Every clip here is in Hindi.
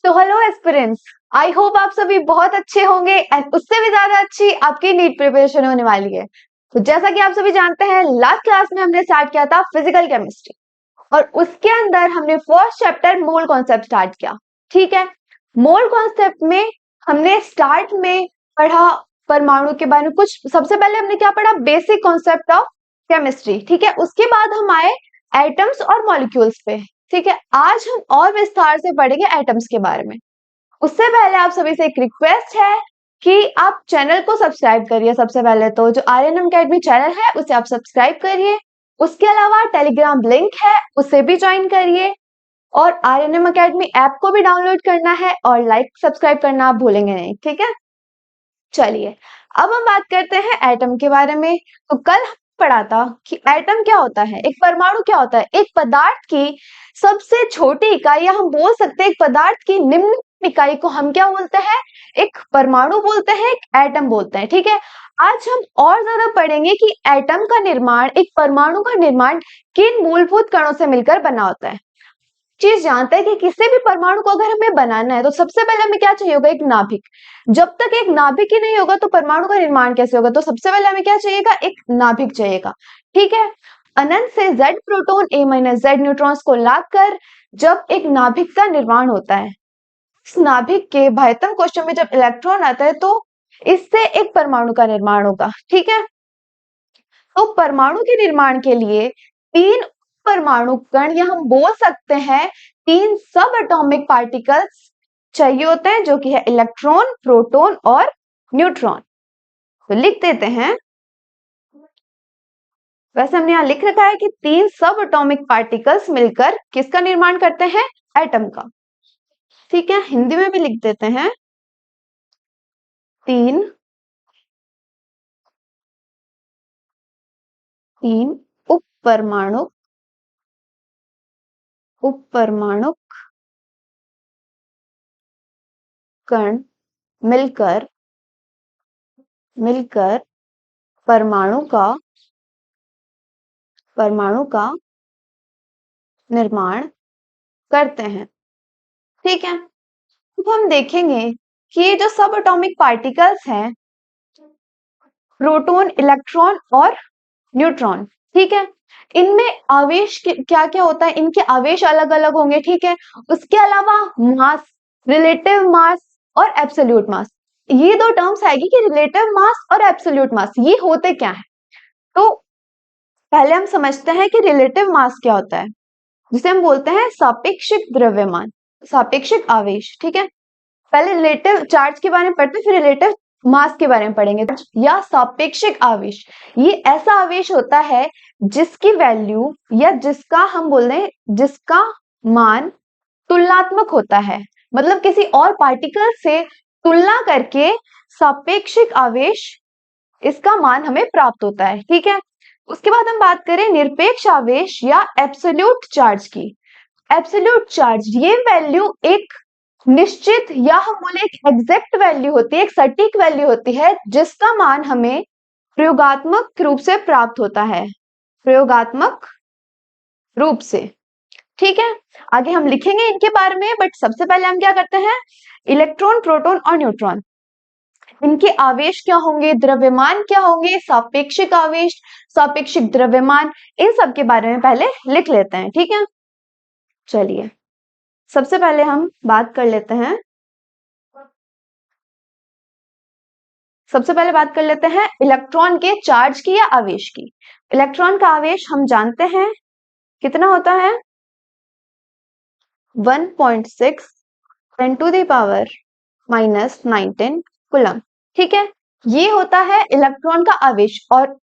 तो हेलो एस्पिरेंट्स, आई होप आप सभी बहुत अच्छे होंगे एंड उससे भी ज्यादा अच्छी आपकी नीट प्रिपरेशन होने वाली है। तो जैसा कि आप सभी जानते हैं, लास्ट क्लास में हमने स्टार्ट किया था फिजिकल केमिस्ट्री और उसके अंदर हमने first chapter mole concept start किया। ठीक है, मोल कॉन्सेप्ट में हमने स्टार्ट में पढ़ा परमाणु के बारे में। कुछ सबसे पहले हमने क्या पढ़ा, बेसिक कॉन्सेप्ट ऑफ केमिस्ट्री। ठीक है, उसके बाद हम आए एटम्स और मॉलिक्यूल्स पे। ठीक है, आज हम और विस्तार से पढ़ेंगे एटम्स के बारे में। उससे पहले आप सभी से एक रिक्वेस्ट है कि आप चैनल को सब्सक्राइब करिए। सबसे पहले तो जो आर्यन अकेडमी चैनल है उसे आप सब्सक्राइब करिए। उसके अलावा टेलीग्राम लिंक है, उसे भी ज्वाइन करिए और आर्यन अकेडमी ऐप को भी डाउनलोड करना है और लाइक सब्सक्राइब करना आप भूलेंगे नहीं। ठीक है, चलिए अब हम बात करते हैं एटम के बारे में। तो कल पढ़ा था कि एटम क्या होता है, एक परमाणु क्या होता है। एक पदार्थ की सबसे छोटी इकाई, या हम बोल सकते हैं एक पदार्थ की निम्न इकाई को हम क्या बोलते हैं, एक परमाणु बोलते हैं, एक एटम बोलते हैं। ठीक है, आज हम और ज्यादा पढ़ेंगे कि एटम का निर्माण, एक परमाणु का निर्माण किन मूलभूत कणों से मिलकर बना होता है। चीज जानते हैं कि किसी भी परमाणु को अगर हमें बनाना है तो सबसे पहले हमें क्या चाहिए होगा, एक नाभिक। जब तक एक नाभिक ही नहीं होगा तो परमाणु का निर्माण कैसे होगा। तो सबसे पहले हमें क्या चाहिएगा, एक नाभिक चाहिएगा। ठीक है, अनंत से Z proton A minus Z neutrons को लाकर जब एक नाभिक का निर्माण होता है, इस नाभिक के बाह्यतम कोष्ठक में जब इलेक्ट्रॉन आता है तो इससे एक परमाणु का निर्माण होगा। ठीक है, तो परमाणु के निर्माण के लिए तीन परमाणु कण, या हम बोल सकते हैं तीन सब एटॉमिक पार्टिकल्स चाहिए होते हैं, जो कि है इलेक्ट्रॉन, प्रोटॉन और न्यूट्रॉन। तो लिख देते हैं, वैसे हमने यहां लिख रखा है कि तीन सब एटॉमिक पार्टिकल्स मिलकर किसका निर्माण करते हैं, एटम का। ठीक है, हिंदी में भी लिख देते हैं, तीन तीन उप परमाणु कण मिलकर मिलकर परमाणु का निर्माण करते हैं। ठीक है, अब हम देखेंगे कि ये जो सब एटॉमिक पार्टिकल्स हैं, प्रोटॉन, इलेक्ट्रॉन और न्यूट्रॉन, ठीक है, इनमें आवेश क्या क्या होता है, इनके आवेश अलग अलग होंगे। ठीक है, उसके अलावा मास, रिलेटिव मास और एब्सोल्यूट मास, ये दो टर्म्स आएगी कि रिलेटिव मास और एब्सोल्यूट मास ये होते क्या है। तो पहले हम समझते हैं कि रिलेटिव मास क्या होता है, जिसे हम बोलते हैं सापेक्षिक द्रव्यमान, सापेक्षिक आवेश। ठीक है, पहले रिलेटिव चार्ज के बारे में पढ़ते हैं, फिर रिलेटिव मास के बारे में पढ़ेंगे। या सापेक्षिक आवेश, ये ऐसा आवेश होता है जिसकी वैल्यू, या जिसका हम बोल रहे हैं जिसका मान तुलनात्मक होता है, मतलब किसी और पार्टिकल से तुलना करके सापेक्षिक आवेश, इसका मान हमें प्राप्त होता है। ठीक है, उसके बाद हम बात करें निरपेक्ष आवेश या एब्सोल्यूट चार्ज की। एब्सोल्यूट चार्ज, ये वैल्यू एक निश्चित, या हम बोले एक एग्जैक्ट वैल्यू होती है, एक सटीक वैल्यू होती है, जिसका मान हमें प्रयोगात्मक रूप से प्राप्त होता है, प्रयोगात्मक रूप से। ठीक है, आगे हम लिखेंगे इनके बारे में, बट सबसे पहले हम क्या करते हैं, इलेक्ट्रॉन, प्रोटॉन और न्यूट्रॉन, इनके आवेश क्या होंगे, द्रव्यमान क्या होंगे, सापेक्षिक आवेश, सापेक्षिक द्रव्यमान, इन सब के बारे में पहले लिख लेते हैं। ठीक है, चलिए सबसे पहले हम बात कर लेते हैं, इलेक्ट्रॉन के चार्ज की या आवेश की। इलेक्ट्रॉन का आवेश हम जानते हैं कितना होता है, 1.6 10 टू द पावर -19 कूलम। ठीक है, ये होता है इलेक्ट्रॉन का आवेश, और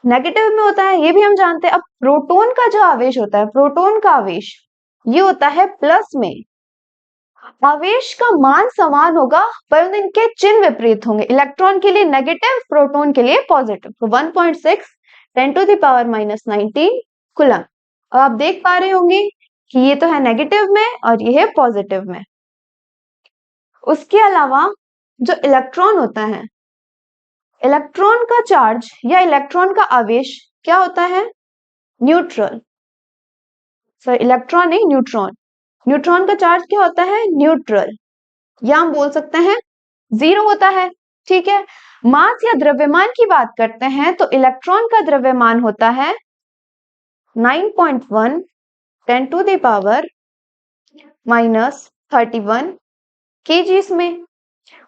नेगेटिव में होता है ये भी हम जानते हैं। अब प्रोटॉन का जो आवेश होता है, प्रोटॉन का आवेश ये होता है प्लस में, आवेश का मान समान होगा परंतु इनके चिन्ह विपरीत होंगे, इलेक्ट्रॉन के लिए नेगेटिव, प्रोटॉन के लिए पॉजिटिव। तो 1.6 10 टू द पावर -19 कूलम। अब आप देख पा रहे होंगे कि ये तो है नेगेटिव में और ये है पॉजिटिव में। उसके अलावा जो इलेक्ट्रॉन होता है, इलेक्ट्रॉन का चार्ज या इलेक्ट्रॉन का आवेश क्या होता है, न्यूट्रल, सॉरी इलेक्ट्रॉन नहीं न्यूट्रॉन। न्यूट्रॉन का चार्ज क्या होता है? न्यूट्रल, या हम बोल सकते हैं 0 होता है। ठीक है, मास या द्रव्यमान की बात करते हैं तो इलेक्ट्रॉन का द्रव्यमान होता है 9.1 10 टू द पावर -31 kgs में।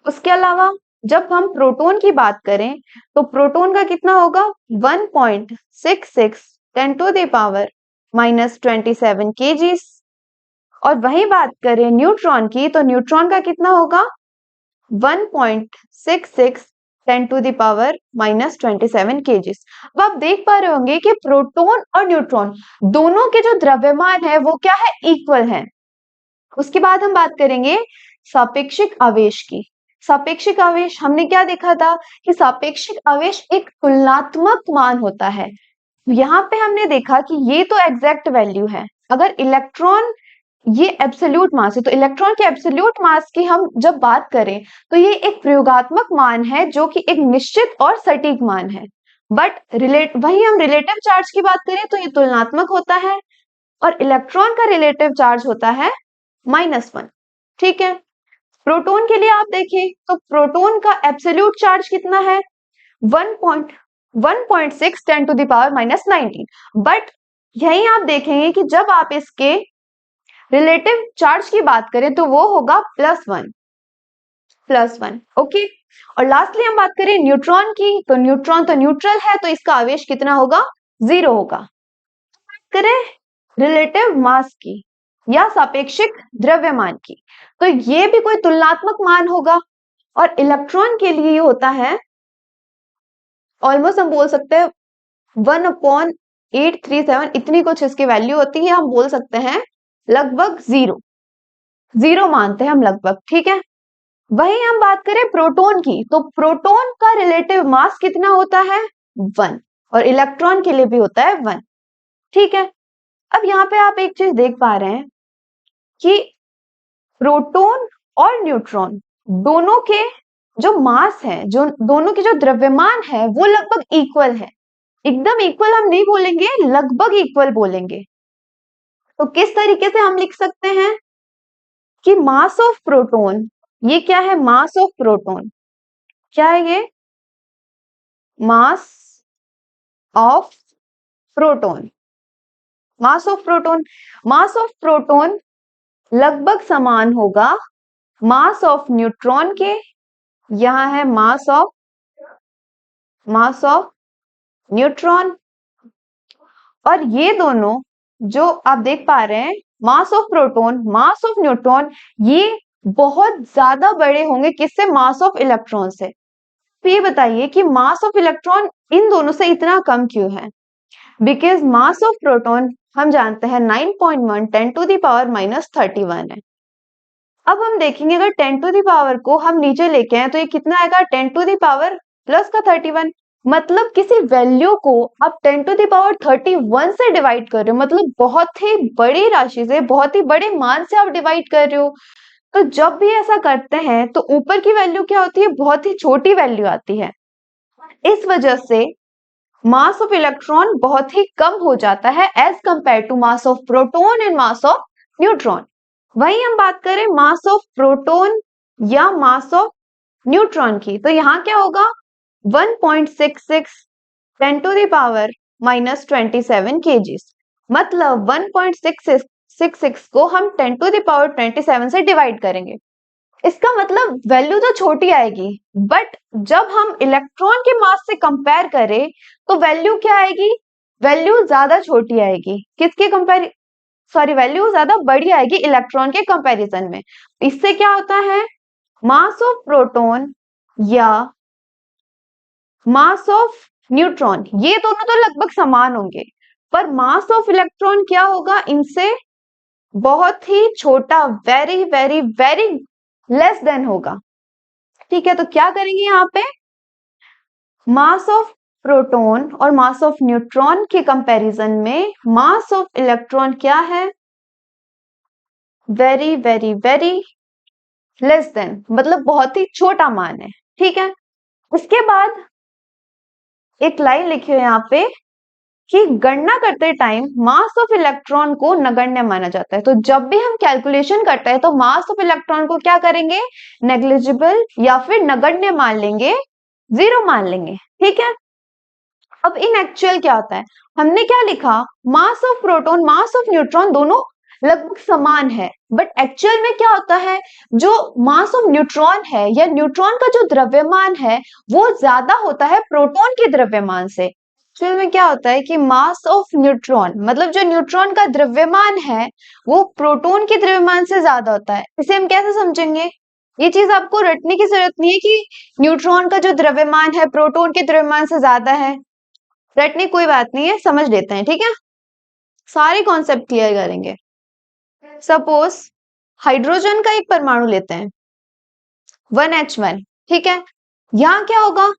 उसके अलावा जब हम प्रोटॉन की बात करें तो प्रोटॉन का कितना होगा? 1.66 10 टू द पावर -27 kgs। और वही बात करें न्यूट्रॉन की तो न्यूट्रॉन का कितना होगा? 1.66 10 टू द पावर -27 kgs। अब आप देख पा रहे होंगे कि प्रोटॉन और न्यूट्रॉन दोनों के जो द्रव्यमान है वो क्या है? इक्वल है। उसके बाद हम बात करेंगे सापेक्षिक आवेश की। सापेक्षिक आवेश हमने क्या देखा था कि सापेक्षिक आवेश एक तुलनात्मक मान होता है। यहाँ पे हमने देखा कि ये तो एग्जैक्ट वैल्यू है, अगर इलेक्ट्रॉन ये एब्सोल्यूट मास है तो इलेक्ट्रॉन के एब्सोल्यूट मास की हम जब बात करें तो ये एक प्रयोगात्मक मान है जो कि एक निश्चित और सटीक मान है। बट वही हम रिलेटिव चार्ज की बात करें तो ये तुलनात्मक होता है और इलेक्ट्रॉन का रिलेटिव चार्ज होता है -1। ठीक है, प्रोटॉन के लिए आप देखें तो प्रोटॉन का एब्सोल्यूट चार्ज कितना है? 1.6 10 टू द पावर -19। बट यही आप देखेंगे कि जब आप इसके रिलेटिव चार्ज की बात करें तो वो होगा +1। ओके, और लास्टली हम बात करें न्यूट्रॉन की तो न्यूट्रॉन तो न्यूट्रल है तो इसका आवेश कितना होगा? 0 होगा। करें रिलेटिव मास की या सापेक्षिक द्रव्यमान की तो ये भी कोई तुलनात्मक मान होगा और इलेक्ट्रॉन के लिए ये होता है ऑलमोस्ट हम बोल सकते हैं 1/837 इतनी कुछ इसकी वैल्यू होती है। हम बोल सकते हैं लगभग 0 मानते हैं हम लगभग। ठीक है, वही हम बात करें प्रोटॉन की तो प्रोटॉन का रिलेटिव मास कितना होता है? 1 और इलेक्ट्रॉन के लिए भी होता है 1। ठीक है, अब यहाँ पे आप एक चीज देख पा रहे हैं कि प्रोटॉन और न्यूट्रॉन दोनों के जो मास है, जो दोनों के जो द्रव्यमान है वो लगभग इक्वल है। एकदम इक्वल हम नहीं बोलेंगे, लगभग इक्वल बोलेंगे। तो किस तरीके से हम लिख सकते हैं कि मास ऑफ प्रोटॉन, ये क्या है? मास ऑफ प्रोटॉन क्या है? ये मास of proton, mass of proton, mass of proton लगभग समान होगा मास ऑफ न्यूट्रॉन के। यहां है मास ऑफ न्यूट्रॉन, और ये दोनों जो आप देख पा रहे हैं मास of proton, mass of neutron, ये बहुत ज्यादा बड़े होंगे किससे? मास ऑफ इलेक्ट्रॉन से। तो ये बताइए कि मास ऑफ इलेक्ट्रॉन इन दोनों से इतना कम क्यों है? बिकॉज मास ऑफ प्रोटॉन हम जानते हैं 9.1 10 टू द पावर -31 है। अब हम देखेंगे अगर 10 टू द पावर को हम नीचे लेके आए तो ये कितना आएगा? 10 टू द पावर प्लस का 31। मतलब किसी वैल्यू को आप 10 टू द पावर 31 से डिवाइड कर रहे हो, मतलब बहुत ही बड़ी राशि से, बहुत ही बड़े मान से आप डिवाइड कर रहे हो। तो जब भी ऐसा करते हैं तो ऊपर की वैल्यू क्या होती है? बहुत ही छोटी वैल्यू आती है। इस वजह से मास ऑफ इलेक्ट्रॉन बहुत ही कम हो जाता है as compare to mass of proton and mass of neutron. वही हम बात करें मास ऑफ प्रोटॉन या मास ऑफ न्यूट्रॉन की तो यहाँ क्या होगा? 1.66 10 टू द पावर -27 kgs। मतलब 1.66 को हम 10 टू द पावर 27 से डिवाइड करेंगे। इसका मतलब वैल्यू तो छोटी आएगी, बट जब हम इलेक्ट्रॉन के मास से कंपेयर करें तो वैल्यू क्या आएगी? वैल्यू ज्यादा छोटी आएगी। किसके कंपेयर वैल्यू ज्यादा बड़ी आएगी इलेक्ट्रॉन के कंपैरिजन में। इससे क्या होता है? मास ऑफ प्रोटॉन या मास ऑफ न्यूट्रॉन ये दोनों तो लगभग समान होंगे, पर मास ऑफ इलेक्ट्रॉन क्या होगा? इनसे बहुत ही छोटा, very very very less than होगा। ठीक है, तो क्या करेंगे यहाँ पे? मास ऑफ प्रोटॉन और मास ऑफ न्यूट्रॉन के कंपैरिजन में मास ऑफ इलेक्ट्रॉन क्या है? Very very very less than, मतलब बहुत ही छोटा मान है। ठीक है, उसके बाद एक लाइन लिखी है यहाँ पे कि गणना करते टाइम मास ऑफ इलेक्ट्रॉन को नगण्य माना जाता है। तो जब भी हम कैलकुलेशन करते हैं तो मास ऑफ इलेक्ट्रॉन को क्या करेंगे, नेग्लिजिबल या फिर नगण्य मान लेंगे, 0 मान लेंगे। ठीक है, अब इन एक्चुअल क्या होता है, हमने क्या लिखा, मास of proton mass of neutron दोनों लगभग समान है, बट एक्चुअल में क्या होता है, जो मास ऑफ न्यूट्रॉन है या न्यूट्रॉन का जो द्रव्यमान है वो ज्यादा होता है प्रोटॉन के द्रव्यमान से। एक्चुअल में क्या होता है कि मास ऑफ न्यूट्रॉन मतलब जो न्यूट्रॉन का द्रव्यमान है वो प्रोटॉन के द्रव्यमान से ज्यादा होता है। इसे हम कैसे समझेंगे, ये चीज आपको रटने की जरूरत नहीं है कि न्यूट्रॉन का जो द्रव्यमान है प्रोटॉन के द्रव्यमान से ज्यादा है, रटने कोई बात नहीं है, समझ लेते हैं। ठीक है, सारे कॉन्सेप्ट क्लियर करेंगे। सपोज हाइड्रोजन का एक परमाणु लेते हैं 1H1। ठीक है, यहां क्या होगा,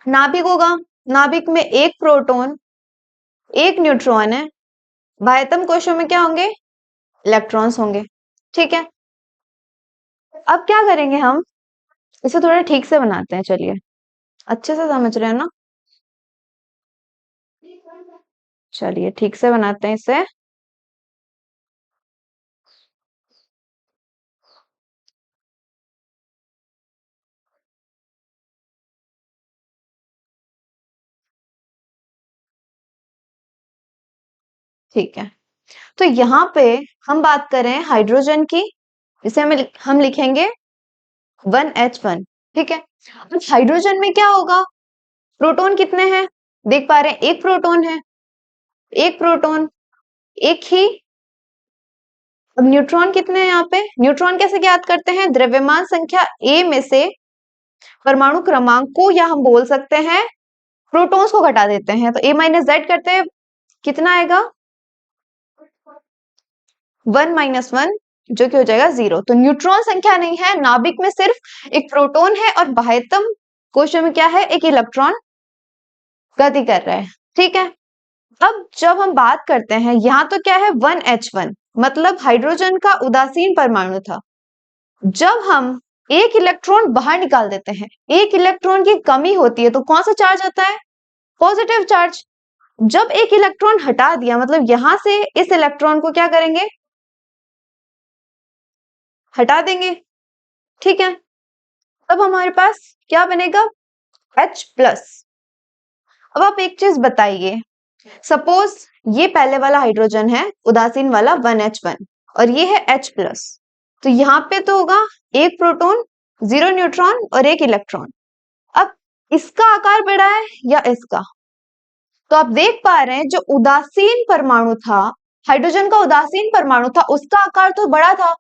नाभिक होगा, नाभिक में एक प्रोटॉन एक न्यूट्रॉन है, बाह्यतम कोशों में क्या होंगे, इलेक्ट्रॉन्स होंगे। ठीक है, अब क्या करेंगे, हम इसे थोड़ा ठीक से बनाते हैं, चलिए अच्छे से समझ रहे हैं ना, चलिए ठीक से बनाते हैं इसे। ठीक है, तो यहाँ पे हम बात करें हाइड्रोजन की, इसे हम लिखेंगे 1H1। ठीक है, अब हाइड्रोजन में क्या होगा, प्रोटॉन कितने हैं, देख पा रहे हैं, एक प्रोटॉन है, एक प्रोटॉन एक ही। अब न्यूट्रॉन कितने हैं यहाँ पे, न्यूट्रॉन कैसे ज्ञात करते हैं, द्रव्यमान संख्या ए में से परमाणु क्रमांक को, या हम बोल सकते हैं प्रोटॉन्स को घटा देते हैं, तो A-Z करते हैं, कितना आएगा 1 - 1, जो कि हो जाएगा 0। तो न्यूट्रॉन संख्या नहीं है, नाभिक में सिर्फ एक प्रोटॉन है और बाह्यतम कोश में क्या है, एक इलेक्ट्रॉन गति कर रहा है। ठीक है, अब जब हम बात करते हैं, यहाँ तो क्या है 1H1 मतलब हाइड्रोजन का उदासीन परमाणु था। जब हम एक इलेक्ट्रॉन बाहर निकाल देते हैं, एक इलेक्ट्रॉन की कमी होती है, तो कौन सा चार्ज आता है, पॉजिटिव चार्ज। जब एक इलेक्ट्रॉन हटा दिया मतलब यहां से इस इलेक्ट्रॉन को क्या करेंगे, हटा देंगे। ठीक है, तब हमारे पास क्या बनेगा, H+। अब आप एक चीज बताइए, सपोज ये पहले वाला हाइड्रोजन है उदासीन वाला 1H1 और ये है H+, तो यहाँ पे तो होगा एक प्रोटॉन 0 न्यूट्रॉन और एक इलेक्ट्रॉन। अब इसका आकार बड़ा है या इसका, तो आप देख पा रहे हैं जो उदासीन परमाणु था, हाइड्रोजन का उदासीन परमाणु था, उसका आकार तो बड़ा था,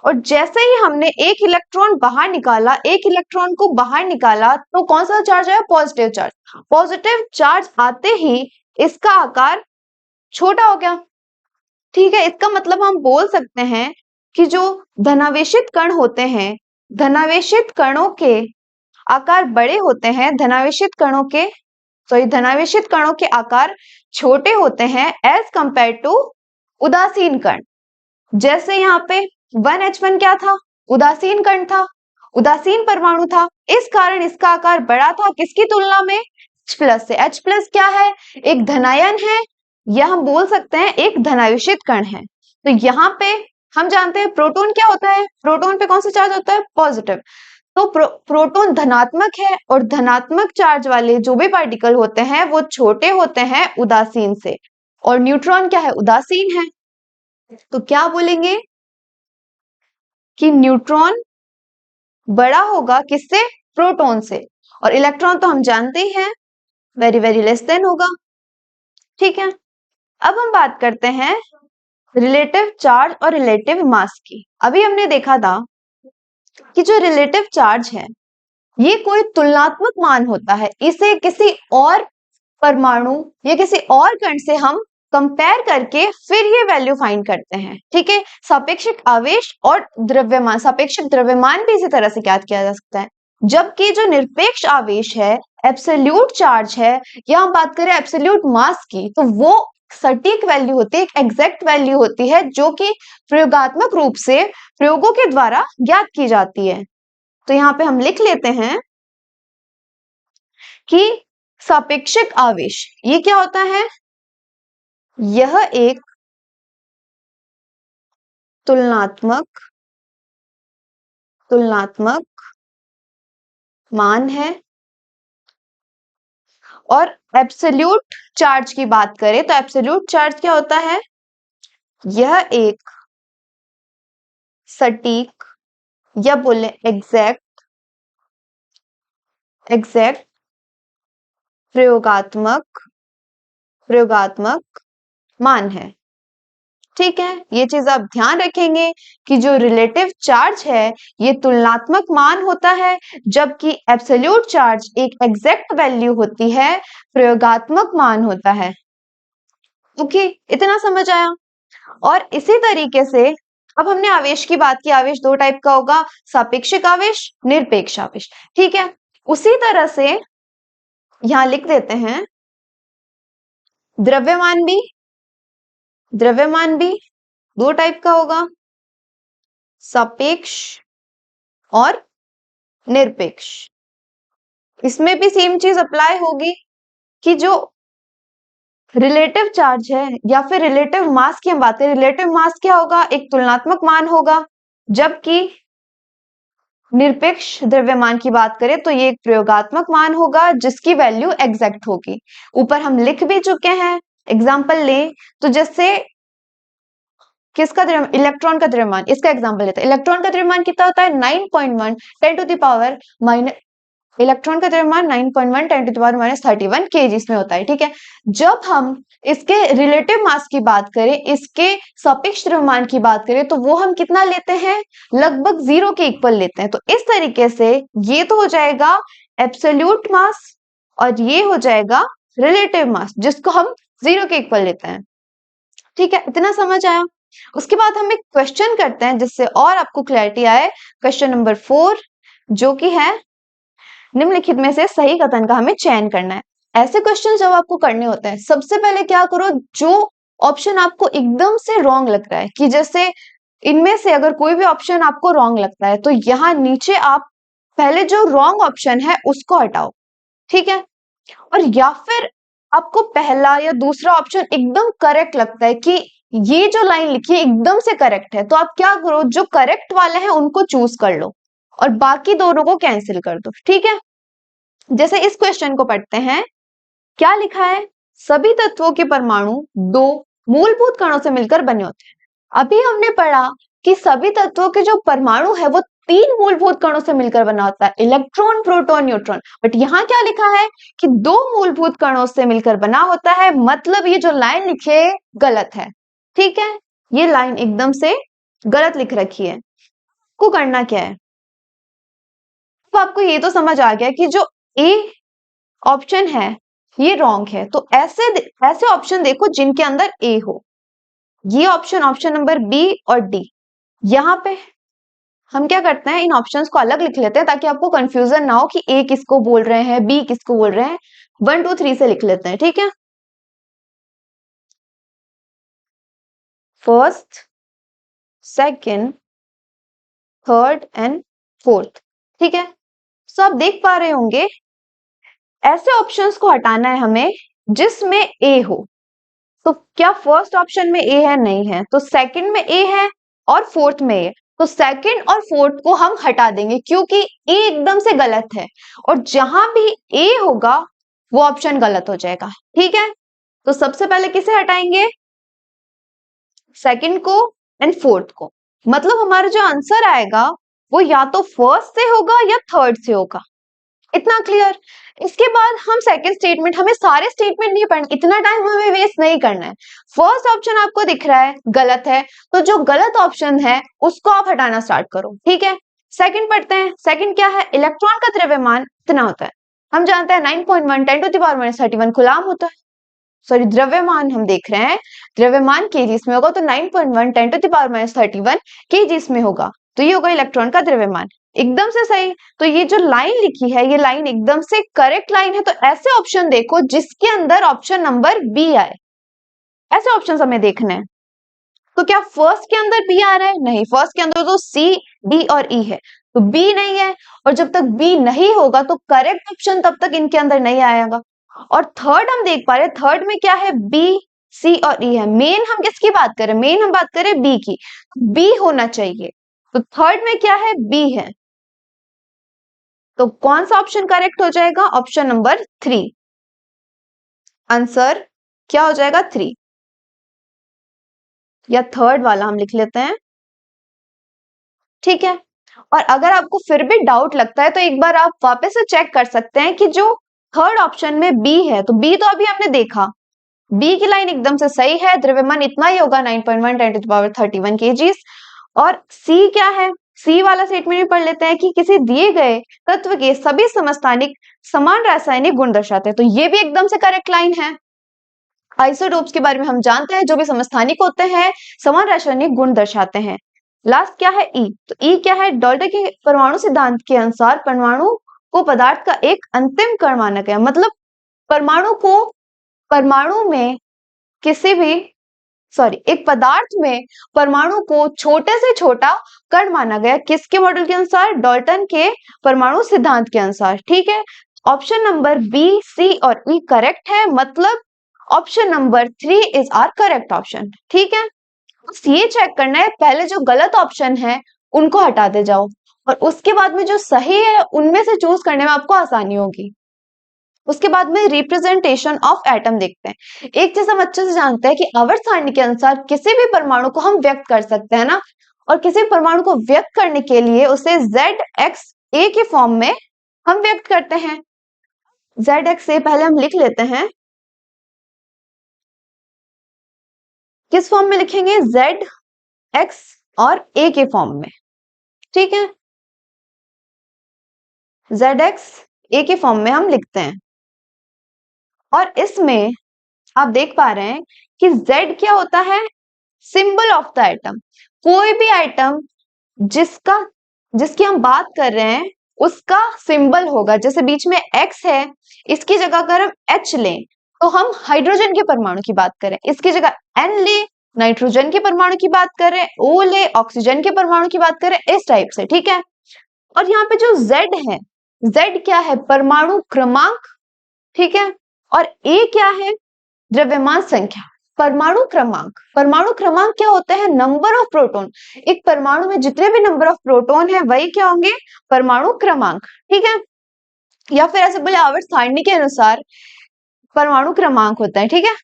और जैसे ही हमने एक इलेक्ट्रॉन बाहर निकाला, एक इलेक्ट्रॉन को बाहर निकाला, तो कौन सा चार्ज आया, पॉजिटिव चार्ज। पॉजिटिव चार्ज आते ही इसका आकार छोटा हो गया। ठीक है, इसका मतलब हम बोल सकते हैं कि जो धनावेशित कण होते हैं, धनावेशित कणों के आकार बड़े होते हैं, धनावेशित कणों के आकार छोटे होते हैं एज कंपेयर टू उदासीन कण। जैसे यहाँ पे 1H1 क्या था, उदासीन कण था, उदासीन परमाणु था, इस कारण इसका आकार बड़ा था, किसकी तुलना में, H+ से। H+ क्या है, एक धनायन है, या हम बोल सकते हैं एक धनावेशित कण है। तो यहाँ पे हम जानते हैं प्रोटॉन क्या होता है, प्रोटॉन पे कौन सा चार्ज होता है, पॉजिटिव। तो प्रोटॉन धनात्मक है, और धनात्मक चार्ज वाले जो भी पार्टिकल होते हैं वो छोटे होते हैं उदासीन से, और न्यूट्रॉन क्या है, उदासीन है। तो क्या बोलेंगे कि न्यूट्रॉन बड़ा होगा किससे, प्रोटॉन से, और इलेक्ट्रॉन तो हम जानते ही हैं वेरी वेरी लेस देन होगा। ठीक है, अब हम बात करते हैं रिलेटिव चार्ज और रिलेटिव मास की। अभी हमने देखा था कि जो रिलेटिव चार्ज है ये कोई तुलनात्मक मान होता है, इसे किसी और परमाणु या किसी और कण से हम कंपेयर करके फिर ये वैल्यू फाइंड करते हैं। ठीक है, सापेक्षिक आवेश और द्रव्यमान, सापेक्षिक द्रव्यमान भी इसी तरह से ज्ञात किया जा सकता है। जबकि जो निरपेक्ष आवेश है, एब्सोल्यूट चार्ज है, या हम बात करें एब्सोल्यूट मास की, तो वो सटीक वैल्यू होती है, एक एग्जैक्ट वैल्यू होती है, जो कि प्रयोगात्मक रूप से प्रयोगों के द्वारा ज्ञात की जाती है। तो यहाँ पे हम लिख लेते हैं कि सापेक्षिक आवेश ये क्या होता है? यह एक तुलनात्मक मान है। और एब्सोल्यूट चार्ज की बात करें तो एब्सोल्यूट चार्ज क्या होता है? यह एक सटीक या बोले एग्जैक्ट प्रयोगात्मक मान है। ठीक है, ये चीज आप ध्यान रखेंगे कि जो रिलेटिव चार्ज है ये तुलनात्मक मान होता है, जबकि एब्सोल्यूट चार्ज एक एग्जैक्ट वैल्यू होती है, प्रयोगात्मक मान होता है। ओके, इतना समझ आया। और इसी तरीके से अब हमने आवेश की बात की, आवेश दो टाइप का होगा, सापेक्षिक आवेश, निरपेक्ष आवेश। ठीक है, उसी तरह से यहां लिख देते हैं द्रव्यमान भी दो टाइप का होगा, सापेक्ष और निरपेक्ष। इसमें भी सेम चीज अप्लाई होगी कि जो रिलेटिव चार्ज है या फिर रिलेटिव मास की हम बात करें, रिलेटिव मास क्या होगा? एक तुलनात्मक मान होगा, जबकि निरपेक्ष द्रव्यमान की बात करें तो ये एक प्रयोगात्मक मान होगा जिसकी वैल्यू एग्जैक्ट होगी। ऊपर हम लिख भी चुके हैं, एग्जाम्पल ले तो जैसे किसका द्रव्यमान? इलेक्ट्रॉन का द्रव्यमान, इसका एग्जांपल लेते हैं। इलेक्ट्रॉन का द्रव्यमान कितना होता है? 9.1 10 to the power minus, electron का द्रव्यमान 9.1 10 to the power minus 31 KGs में होता है। ठीक है, जब हम इसके रिलेटिव मास की बात करें, इसके सापेक्ष द्रव्यमान की बात करें तो वो हम कितना लेते हैं? लगभग 0 के इक्वल लेते हैं। तो इस तरीके से ये तो हो जाएगा एब्सोल्यूट मास और ये हो जाएगा रिलेटिव मास, जिसको हम 0 के इक्वल लेते हैं। ठीक है, इतना समझ आया। उसके बाद हम एक क्वेश्चन करते हैं जिससे और आपको क्लैरिटी आए। क्वेश्चन नंबर 4 जो कि है निम्नलिखित में से सही कथन का हमें चयन करना है। ऐसे क्वेश्चन जब आपको करने होते हैं, सबसे पहले क्या करो, जो ऑप्शन आपको एकदम से रॉन्ग लग रहा है, कि जैसे इनमें से अगर कोई भी ऑप्शन आपको रॉन्ग लगता है तो यहाँ नीचे आप पहले जो रॉन्ग ऑप्शन है उसको हटाओ। ठीक है, और या फिर आपको पहला या दूसरा ऑप्शन एकदम करेक्ट लगता है कि ये जो लाइन लिखी है एकदम से करेक्ट है, तो आप क्या करो, जो करेक्ट वाले हैं उनको चूज कर लो और बाकी दोनों को कैंसिल कर दो। ठीक है, जैसे इस क्वेश्चन को पढ़ते हैं, क्या लिखा है? सभी तत्वों के परमाणु दो मूलभूत कणों से मिलकर बने होते हैं। अभी हमने पढ़ा कि सभी तत्वों के जो परमाणु है वो 3 मूलभूत कणों से मिलकर बना होता है, इलेक्ट्रॉन, प्रोटॉन, न्यूट्रॉन। बट यहाँ क्या लिखा है कि 2 मूलभूत कणों से मिलकर बना होता है, मतलब ये जो लाइन लिखी है गलत है। ठीक है, ये लाइन एकदम से गलत लिख रखी है। आपको करना क्या है? तो आपको ये तो समझ आ गया कि जो ए ऑप्शन है ये रॉन्ग है, तो ऐसे ऑप्शन देखो जिनके अंदर ए हो। ये ऑप्शन नंबर बी और डी। यहाँ पे हम क्या करते हैं, इन ऑप्शंस को अलग लिख लेते हैं ताकि आपको कंफ्यूजन ना हो कि ए किसको बोल रहे हैं, बी किसको बोल रहे हैं। 1 2 3 से लिख लेते हैं। ठीक है, first, second, third and fourth. ठीक है, तो आप देख पा रहे होंगे ऐसे ऑप्शंस को हटाना है हमें जिसमें ए हो। तो क्या फर्स्ट ऑप्शन में ए है? नहीं है। तो सेकंड में ए है और फोर्थ में ए, तो सेकंड और फोर्थ को हम हटा देंगे क्योंकि ए एकदम से गलत है और जहां भी ए होगा वो ऑप्शन गलत हो जाएगा। ठीक है, तो सबसे पहले किसे हटाएंगे? सेकंड को एंड फोर्थ को। मतलब हमारा जो आंसर आएगा वो या तो फर्स्ट से होगा या थर्ड से होगा। इतना क्लियर? इसके बाद हम सेकंड स्टेटमेंट, हमें सारे स्टेटमेंट नहीं पढ़ने, इतना टाइम हमें वेस्ट नहीं करना है। फर्स्ट ऑप्शन आपको दिख रहा है गलत है, तो जो गलत ऑप्शन है उसको आप हटाना स्टार्ट करो। ठीक है, सेकंड पढ़ते हैं। सेकंड क्या है? इलेक्ट्रॉन का द्रव्यमान इतना होता है। हम जानते हैं 9.1 10 to the power minus 31 coulomb होता है। सॉरी, द्रव्यमान हम देख रहे हैं, द्रव्यमान केजीस में होगा तो 9.1 10 to the power minus 31 KGs में होगा, तो ये होगा इलेक्ट्रॉन का द्रव्यमान। एकदम से सही। तो ये जो लाइन लिखी है ये लाइन एकदम से करेक्ट लाइन है। तो ऐसे ऑप्शन देखो जिसके अंदर ऑप्शन नंबर बी आए, ऐसे ऑप्शन हमें देखने हैं। तो क्या फर्स्ट के अंदर बी आ रहा है? नहीं, फर्स्ट के अंदर तो सी, डी और ई है, तो बी नहीं है। और जब तक बी नहीं होगा तो करेक्ट ऑप्शन तब तक इनके अंदर नहीं आएगा। और थर्ड हम देख पा रहे हैं, थर्ड में क्या है, बी, सी और ई है। मेन हम किसकी बात करें, मेन हम बात करें बी की, बी होना चाहिए। तो थर्ड में क्या है, बी है। तो कौन सा ऑप्शन करेक्ट हो जाएगा, ऑप्शन नंबर 3। आंसर क्या हो जाएगा, 3, या थर्ड वाला हम लिख लेते हैं, ठीक है। और अगर आपको फिर भी डाउट लगता है तो एक बार आप वापस से चेक कर सकते हैं कि जो थर्ड ऑप्शन में बी है, तो बी तो अभी हमने देखा, बी की लाइन एकदम से सही है, द्रव्यमान इतना ही होगा 9.1 10 to the power 31 kgs। और सी क्या है, सी वाला स्टेटमेंट भी पढ़ लेते हैं कि किसी दिए गए तत्व के सभी समस्थानिक समान रासायनिक गुण दर्शाते हैं, तो ये भी एकदम से करेक्ट लाइन है। आइसोटोप्स के बारे में हम जानते हैं, जो भी समस्थानिक होते हैं समान रासायनिक गुण दर्शाते हैं। लास्ट क्या है, ई। तो ई क्या है, डाल्टन के परमाणु सिद्धांत के अनुसार परमाणु को पदार्थ का एक अंतिम कण माना गया। मतलब परमाणु को, परमाणु में किसी भी, सॉरी, एक पदार्थ में परमाणु को छोटे से छोटा कण माना गया, किसके मॉडल के अनुसार, डाल्टन के परमाणु सिद्धांत के अनुसार, ठीक है। ऑप्शन नंबर बी, सी और ई करेक्ट है, मतलब option number 3 is are correct option, ठीक है। बस ये चेक करना है, पहले जो गलत ऑप्शन है उनको हटाते जाओ, और उसके बाद में जो सही है उनमें से चूज करने में आपको आसानी होगी। उसके बाद में रिप्रेजेंटेशन ऑफ एटम देखते हैं। एक चीज हम अच्छे से जानते हैं कि आवर्त सारणी के अनुसार किसी भी परमाणु को हम व्यक्त कर सकते हैं ना, और किसी भी परमाणु को व्यक्त करने के लिए उसे ZXA के फॉर्म में हम व्यक्त करते हैं। ZXA पहले हम लिख लेते हैं, किस फॉर्म में लिखेंगे, ZX और A के फॉर्म में, ठीक है। ZXA के फॉर्म में हम लिखते हैं, और इसमें आप देख पा रहे हैं कि Z क्या होता है, सिंबल ऑफ द एटम। कोई भी एटम जिसका, जिसकी हम बात कर रहे हैं उसका सिंबल होगा, जैसे बीच में X है, इसकी जगह अगर हम H लें तो हम हाइड्रोजन के परमाणु की बात करें, इसकी जगह N ले नाइट्रोजन के परमाणु की बात करें, O ले ऑक्सीजन के परमाणु की बात करें, इस टाइप से, ठीक है। और यहाँ पे जो Z है, Z क्या है, परमाणु क्रमांक, ठीक है। और A क्या है, द्रव्यमान संख्या। परमाणु क्रमांक, परमाणु क्रमांक क्या होता है, नंबर ऑफ प्रोटॉन। एक परमाणु में जितने भी नंबर ऑफ प्रोटॉन है वही क्या होंगे, परमाणु क्रमांक, ठीक है। या फिर ऐसे बोले आवर्त सारणी के अनुसार परमाणु क्रमांक होता है, ठीक है।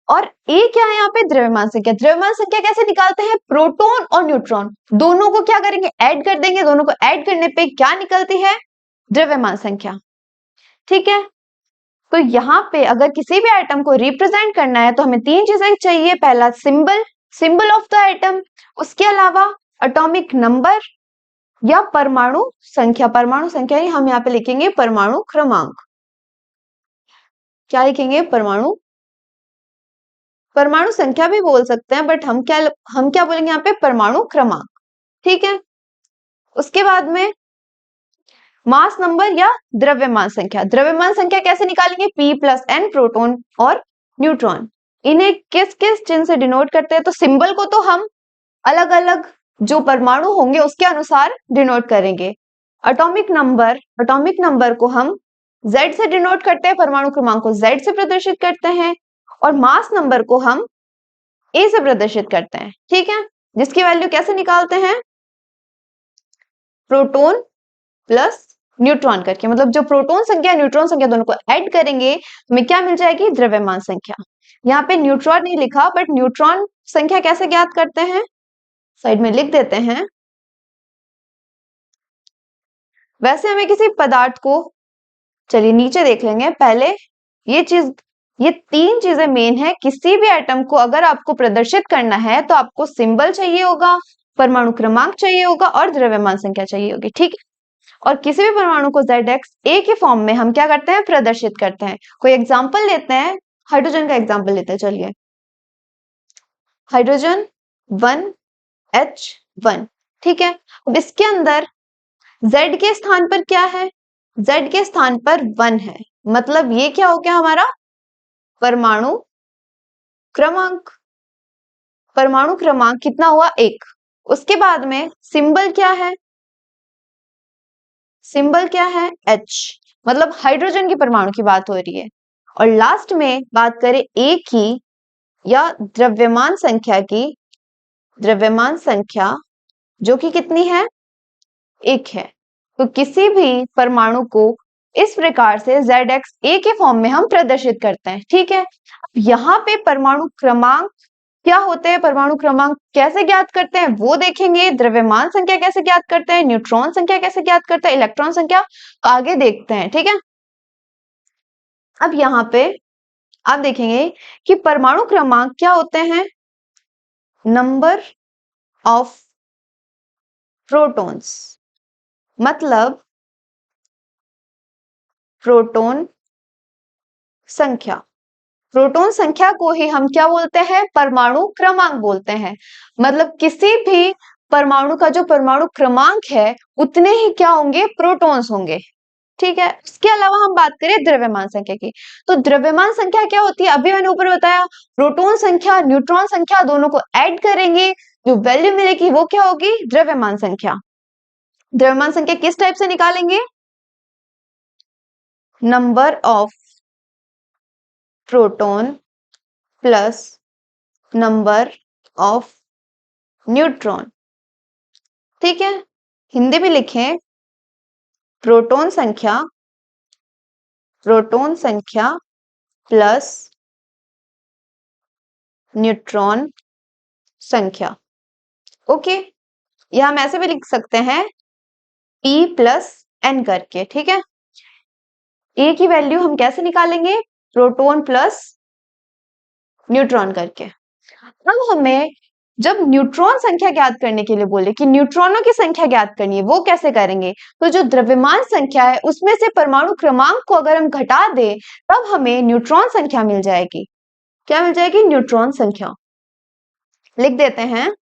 और ए क्या है यहाँ पे, द्रव्यमान संख्या। द्रव्यमान संख्या कैसे निकालते हैं, प्रोटॉन और न्यूट्रॉन दोनों को क्या करेंगे, ऐड कर देंगे, दोनों को ऐड करने पे क्या निकलती है, द्रव्यमान संख्या, ठीक है। तो यहाँ पे अगर किसी भी आइटम को रिप्रेजेंट करना है तो हमें 3 चीजें चाहिए, पहला symbol, symbol of the item, उसके अलावा एटॉमिक नंबर या परमाणु संख्या। परमाणु संख्या ही हम यहाँ पे लिखेंगे परमाणु क्रमांक, क्या लिखेंगे, परमाणु, परमाणु संख्या भी बोल सकते हैं, बट हम क्या बोलेंगे यहाँ पे, परमाणु क्रमांक, ठीक है। उसके बाद में मास नंबर या द्रव्यमान संख्या। द्रव्यमान संख्या कैसे निकालेंगे, P+N प्रोटॉन और न्यूट्रॉन, इन्हें किस किस चिन्ह से डिनोट करते हैं, तो सिंबल को तो हम अलग अलग जो परमाणु होंगे उसके अनुसार डिनोट करेंगे। एटॉमिक नंबर, एटॉमिक नंबर को हम Z से डिनोट करते हैं, परमाणु क्रमांक को Z से प्रदर्शित करते हैं, और मास नंबर को हम A से प्रदर्शित करते हैं, ठीक है। जिसकी वैल्यू कैसे निकालते हैं, प्रोटॉन प्लस न्यूट्रॉन करके, मतलब जो प्रोटॉन संख्या न्यूट्रॉन संख्या दोनों को ऐड करेंगे हमें क्या मिल जाएगी, द्रव्यमान संख्या। यहाँ पे न्यूट्रॉन नहीं लिखा, बट न्यूट्रॉन संख्या कैसे ज्ञात करते हैं, साइड में लिख देते हैं। वैसे हमें किसी पदार्थ को, चलिए नीचे देख लेंगे पहले, ये चीज, ये 3 चीजें मेन है। किसी भी एटम को अगर आपको प्रदर्शित करना है तो आपको सिंबल चाहिए होगा, परमाणु क्रमांक चाहिए होगा और द्रव्यमान संख्या चाहिए होगी, ठीक है। और किसी भी परमाणु को ZXA के फॉर्म में हम क्या करते हैं, प्रदर्शित करते हैं। कोई एग्जांपल लेते हैं, हाइड्रोजन का एग्जांपल लेते हैं, चलिए हाइड्रोजन 1H1, ठीक है। अब इसके अंदर Z के स्थान पर क्या है, Z के स्थान पर 1 है, मतलब ये क्या हो गया हमारा परमाणु क्रमांक। परमाणु क्रमांक कितना हुआ, 1। उसके बाद में सिंबल क्या है, सिंबल क्या है, H, मतलब हाइड्रोजन के परमाणु की बात हो रही है। और लास्ट में बात करें ए की या द्रव्यमान संख्या की, द्रव्यमान संख्या जो कि कितनी है, 1 है। तो किसी भी परमाणु को इस प्रकार से ZXA के फॉर्म में हम प्रदर्शित करते हैं। ठीक है, यहाँ पे परमाणु क्रमांक क्या होते हैं, परमाणु क्रमांक कैसे ज्ञात करते हैं वो देखेंगे, द्रव्यमान संख्या कैसे ज्ञात करते हैं, न्यूट्रॉन संख्या कैसे ज्ञात करते हैं, इलेक्ट्रॉन संख्या आगे देखते हैं। ठीक है, अब यहाँ पे आप देखेंगे कि परमाणु क्रमांक क्या होते हैं, नंबर ऑफ प्रोटॉन्स, मतलब प्रोटॉन संख्या। प्रोटॉन संख्या को ही हम क्या बोलते हैं, परमाणु क्रमांक बोलते हैं। मतलब किसी भी परमाणु का जो परमाणु क्रमांक है उतने ही क्या होंगे, प्रोटॉन्स होंगे। ठीक है, इसके अलावा हम बात करें द्रव्यमान संख्या की, तो द्रव्यमान संख्या क्या होती है, अभी मैंने ऊपर बताया, प्रोटॉन संख्या न्यूट्रॉन संख्या दोनों को ऐड करेंगे, जो वैल्यू मिलेगी वो क्या होगी, द्रव्यमान संख्या। द्रव्यमान संख्या किस टाइप से निकालेंगे, number of proton plus number of neutron. ठीक है, हिंदी में लिखें, प्रोटॉन संख्या प्लस न्यूट्रॉन संख्या। ओके, या हम ऐसे भी लिख सकते हैं P प्लस N करके। ठीक है, A की वैल्यू हम कैसे निकालेंगे, प्रोटॉन प्लस न्यूट्रॉन करके। अब हमें जब न्यूट्रॉन संख्या ज्ञात करने के लिए बोले कि न्यूट्रॉनों की संख्या ज्ञात करनी है, वो कैसे करेंगे, तो जो द्रव्यमान संख्या है उसमें से परमाणु क्रमांक को अगर हम घटा दें तब हमें न्यूट्रॉन संख्या मिल जाएगी। क्या मिल जाएगी, न्यूट्रॉन संख्या। लिख देते हैं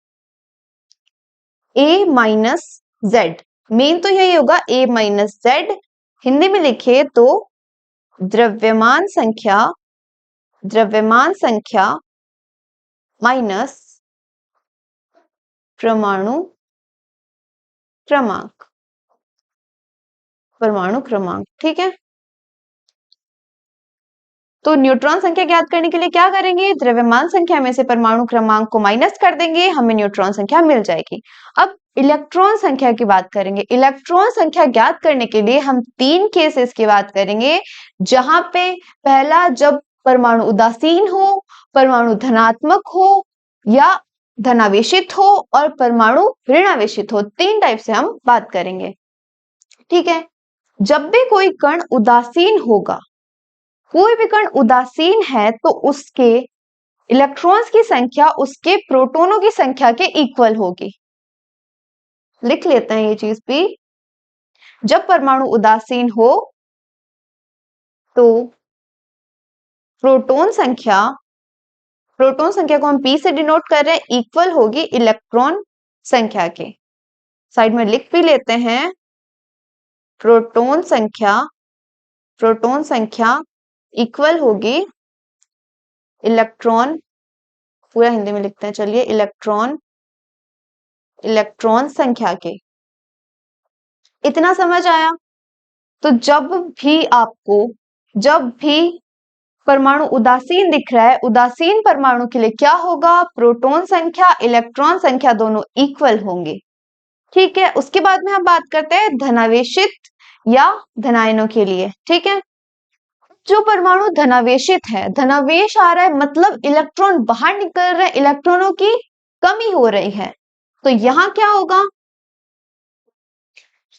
A माइनस जेड, मेन तो यही होगा A माइनस जेड। हिंदी में लिखे तो द्रव्यमान संख्या माइनस परमाणु क्रमांक। ठीक है, तो न्यूट्रॉन संख्या ज्ञात करने के लिए क्या करेंगे, द्रव्यमान संख्या में से परमाणु क्रमांक को माइनस कर देंगे, हमें न्यूट्रॉन संख्या मिल जाएगी। अब इलेक्ट्रॉन संख्या की बात करेंगे। इलेक्ट्रॉन संख्या ज्ञात करने के लिए हम 3 केसेस की बात करेंगे, जहां पे पहला, जब परमाणु उदासीन हो, परमाणु धनात्मक हो या धनावेशित हो, और परमाणु ऋणावेशित हो। 3 टाइप से हम बात करेंगे। ठीक है, जब भी कोई कण उदासीन होगा, कोई भी कण उदासीन है तो उसके इलेक्ट्रॉन्स की संख्या उसके प्रोटॉनों की संख्या के इक्वल होगी। लिख लेते हैं ये चीज भी, जब परमाणु उदासीन हो तो प्रोटॉन संख्या को हम P से डिनोट कर रहे हैं, इक्वल होगी इलेक्ट्रॉन संख्या के। साइड में लिख भी लेते हैं, प्रोटॉन संख्या इक्वल होगी इलेक्ट्रॉन, पूरा हिंदी में लिखते हैं, चलिए, इलेक्ट्रॉन संख्या के। इतना समझ आया। तो जब भी परमाणु उदासीन दिख रहा है, उदासीन परमाणु के लिए क्या होगा, प्रोटॉन संख्या इलेक्ट्रॉन संख्या दोनों इक्वल होंगे। ठीक है, उसके बाद में हम बात करते हैं धनावेशित या धनायनों के लिए। ठीक है, जो परमाणु धनावेशित है, धनावेश आ रहा है मतलब इलेक्ट्रॉन बाहर निकल रहे हैं, इलेक्ट्रॉनों की कमी हो रही है, तो यहां क्या होगा,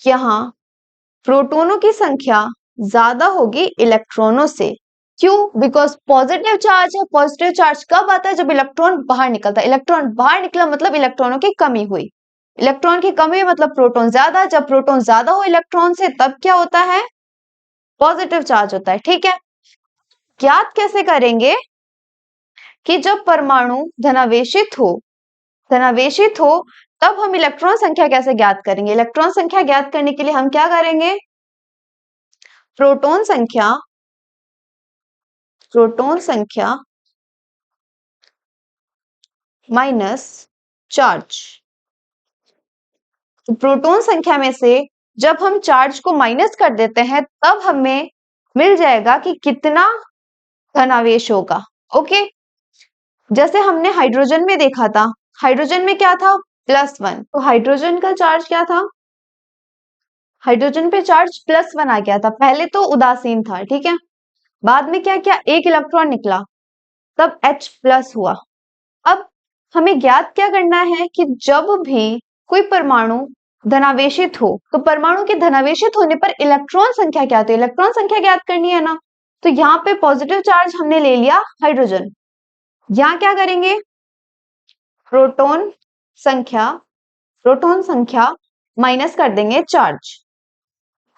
यहां प्रोटॉनों की संख्या ज्यादा होगी इलेक्ट्रॉनों से। क्यों, बिकॉज पॉजिटिव चार्ज है। पॉजिटिव चार्ज कब आता है, जब इलेक्ट्रॉन बाहर निकलता है। इलेक्ट्रॉन बाहर निकला मतलब इलेक्ट्रॉनों की कमी हुई, इलेक्ट्रॉन की कमी मतलब प्रोटॉन ज्यादा। जब प्रोटॉन ज्यादा हो इलेक्ट्रॉन से तब क्या होता है, पॉजिटिव चार्ज होता है। ठीक है, ज्ञात कैसे करेंगे कि जब परमाणु धनावेशित हो तब हम इलेक्ट्रॉन संख्या कैसे ज्ञात करेंगे। इलेक्ट्रॉन संख्या ज्ञात करने के लिए हम क्या करेंगे, प्रोटॉन संख्या माइनस चार्ज। प्रोटॉन संख्या में से जब हम चार्ज को माइनस कर देते हैं तब हमें मिल जाएगा कि कितना धनावेश होगा। ओके, जैसे हमने हाइड्रोजन में देखा था, हाइड्रोजन में क्या था, +1, तो हाइड्रोजन का चार्ज क्या था, हाइड्रोजन पे चार्ज +1 आ गया था। पहले तो उदासीन था, ठीक है, बाद में क्या किया, एक इलेक्ट्रॉन निकला, तब H+ हुआ। अब हमें ज्ञात क्या करना है कि जब भी कोई परमाणु धनावेशित हो, तो परमाणु के धनावेशित होने पर इलेक्ट्रॉन संख्या क्या होती है, इलेक्ट्रॉन संख्या ज्ञात करनी है ना। तो यहाँ पे पॉजिटिव चार्ज हमने ले लिया हाइड्रोजन, यहाँ क्या करेंगे, प्रोटॉन संख्या, प्रोटॉन संख्या माइनस कर देंगे चार्ज।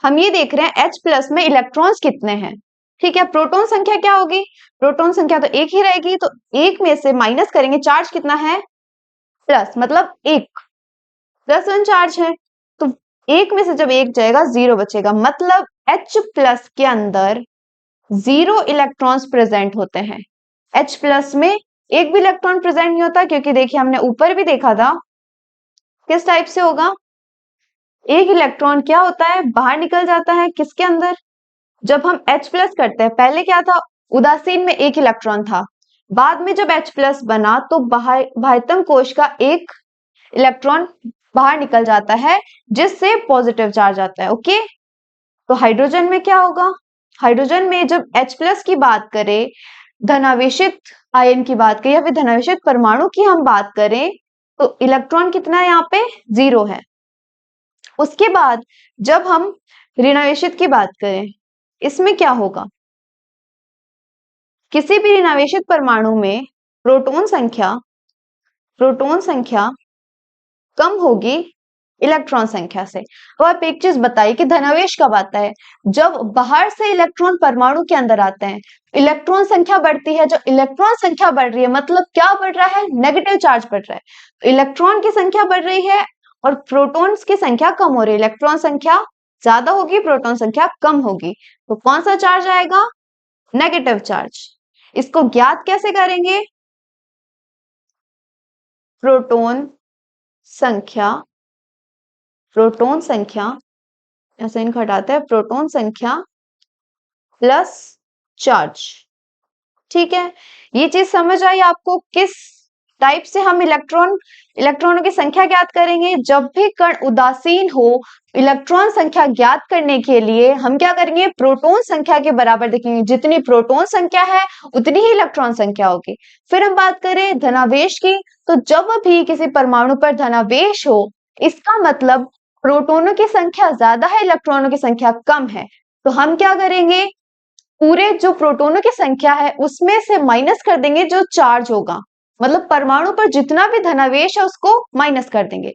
हम ये देख रहे हैं H+ में इलेक्ट्रॉन्स कितने हैं, ठीक है, प्रोटॉन संख्या क्या होगी, प्रोटॉन संख्या तो एक ही रहेगी, तो एक में से माइनस करेंगे, चार्ज कितना है, प्लस, मतलब एक, +1 चार्ज है, तो एक में से जब एक जाएगा 0 बचेगा, मतलब H+ के अंदर 0 इलेक्ट्रॉन्स प्रेजेंट होते हैं। H+ में एक भी इलेक्ट्रॉन प्रेजेंट नहीं होता, क्योंकि देखिए हमने ऊपर भी देखा था किस टाइप से होगा, एक इलेक्ट्रॉन क्या होता है, बाहर निकल जाता है, किसके अंदर, जब हम H+ करते हैं, पहले क्या था, उदासीन में एक इलेक्ट्रॉन था, बाद में जब H+ बना तो बाह्यतम कोश का एक इलेक्ट्रॉन बाहर निकल जाता है, जिससे पॉजिटिव चार्ज आता है। ओके, तो हाइड्रोजन में क्या होगा, हाइड्रोजन में जब H+ की बात करें, धनावेशित आयन की बात करें या फिर धनावेशित परमाणु की हम बात करें, तो इलेक्ट्रॉन कितना है, यहाँ पे 0 है। उसके बाद जब हम ऋणावेशित की बात करें, इसमें क्या होगा, किसी भी ऋणावेशित परमाणु में प्रोटॉन संख्या कम होगी इलेक्ट्रॉन संख्या से। तो आप एक चीज बताइए कि धनावेश कब आता है, जब बाहर से इलेक्ट्रॉन परमाणु के अंदर आते हैं, इलेक्ट्रॉन संख्या बढ़ती है, जो इलेक्ट्रॉन संख्या बढ़ रही है मतलब क्या बढ़ रहा है, नेगेटिव चार्ज बढ़ रहा है, तो इलेक्ट्रॉन की संख्या बढ़ रही है और प्रोटॉन्स की संख्या कम हो रही है, इलेक्ट्रॉन संख्या ज्यादा होगी, प्रोटॉन संख्या कम होगी, तो कौन सा चार्ज आएगा, नेगेटिव चार्ज। इसको ज्ञात कैसे करेंगे, प्रोटॉन संख्या, प्रोटॉन संख्या ऐसे इनको हटाते हैं, प्रोटॉन संख्या प्लस चार्ज, ठीक है, ये चीज समझ आई आपको, किस टाइप से हम इलेक्ट्रॉनों की संख्या ज्ञात करेंगे, जब भी कण उदासीन हो, इलेक्ट्रॉन संख्या ज्ञात करने के लिए हम क्या करेंगे, प्रोटॉन संख्या के बराबर देखेंगे, जितनी प्रोटॉन संख्या है उतनी ही इलेक्ट्रॉन संख्या होगी। फिर हम बात करें धनावेश की, तो जब भी किसी परमाणु पर धनावेश हो, इसका मतलब प्रोटॉनों की संख्या ज्यादा है, इलेक्ट्रॉनों की संख्या कम है, तो हम क्या करेंगे, पूरे जो प्रोटॉनों की संख्या है उसमें से माइनस कर देंगे जो चार्ज होगा, मतलब परमाणु पर जितना भी धनावेश है उसको माइनस कर देंगे।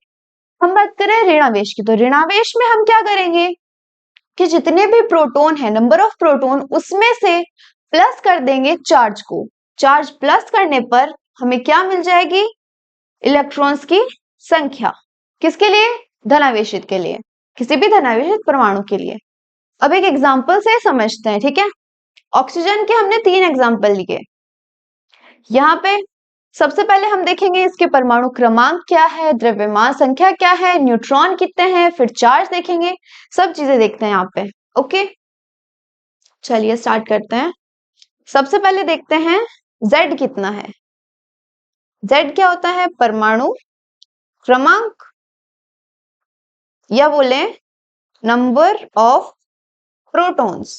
हम बात करें ऋणावेश की, तो ऋणावेश में हम क्या करेंगे कि जितने भी प्रोटॉन है, नंबर ऑफ प्रोटॉन, उसमें से प्लस कर देंगे चार्ज को, चार्ज प्लस करने पर हमें क्या मिल जाएगी, इलेक्ट्रॉन्स की संख्या, किसके लिए, धनावेशित के लिए, किसी भी धनावेशित परमाणु के लिए। अब एक एग्जांपल से समझते हैं, ठीक है, ऑक्सीजन के हमने 3 एग्जांपल लिए, यहाँ पे सबसे पहले हम देखेंगे इसके परमाणु क्रमांक क्या है, द्रव्यमान संख्या क्या है, न्यूट्रॉन कितने हैं, फिर चार्ज देखेंगे, सब चीजें देखते हैं यहाँ पे। ओके, चलिए स्टार्ट करते हैं। सबसे पहले देखते हैं Z कितना है, Z क्या होता है, परमाणु क्रमांक, या बोले number of protons,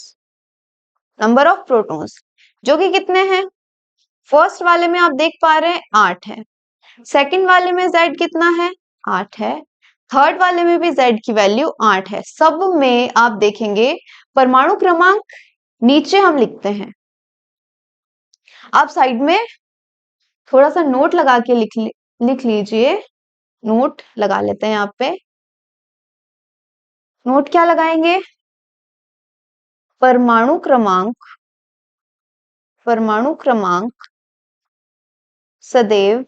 number of protons, जो कि कितने हैं, फर्स्ट वाले में आप देख पा रहे हैं 8 है, सेकंड वाले में Z कितना है, 8 है, थर्ड वाले में भी Z की वैल्यू 8 है। सब में आप देखेंगे परमाणु क्रमांक नीचे हम लिखते हैं, आप साइड में थोड़ा सा नोट लगा के लिख लीजिए, नोट लगा लेते हैं, यहाँ पे नोट क्या लगाएंगे, परमाणु क्रमांक, परमाणु क्रमांक सदैव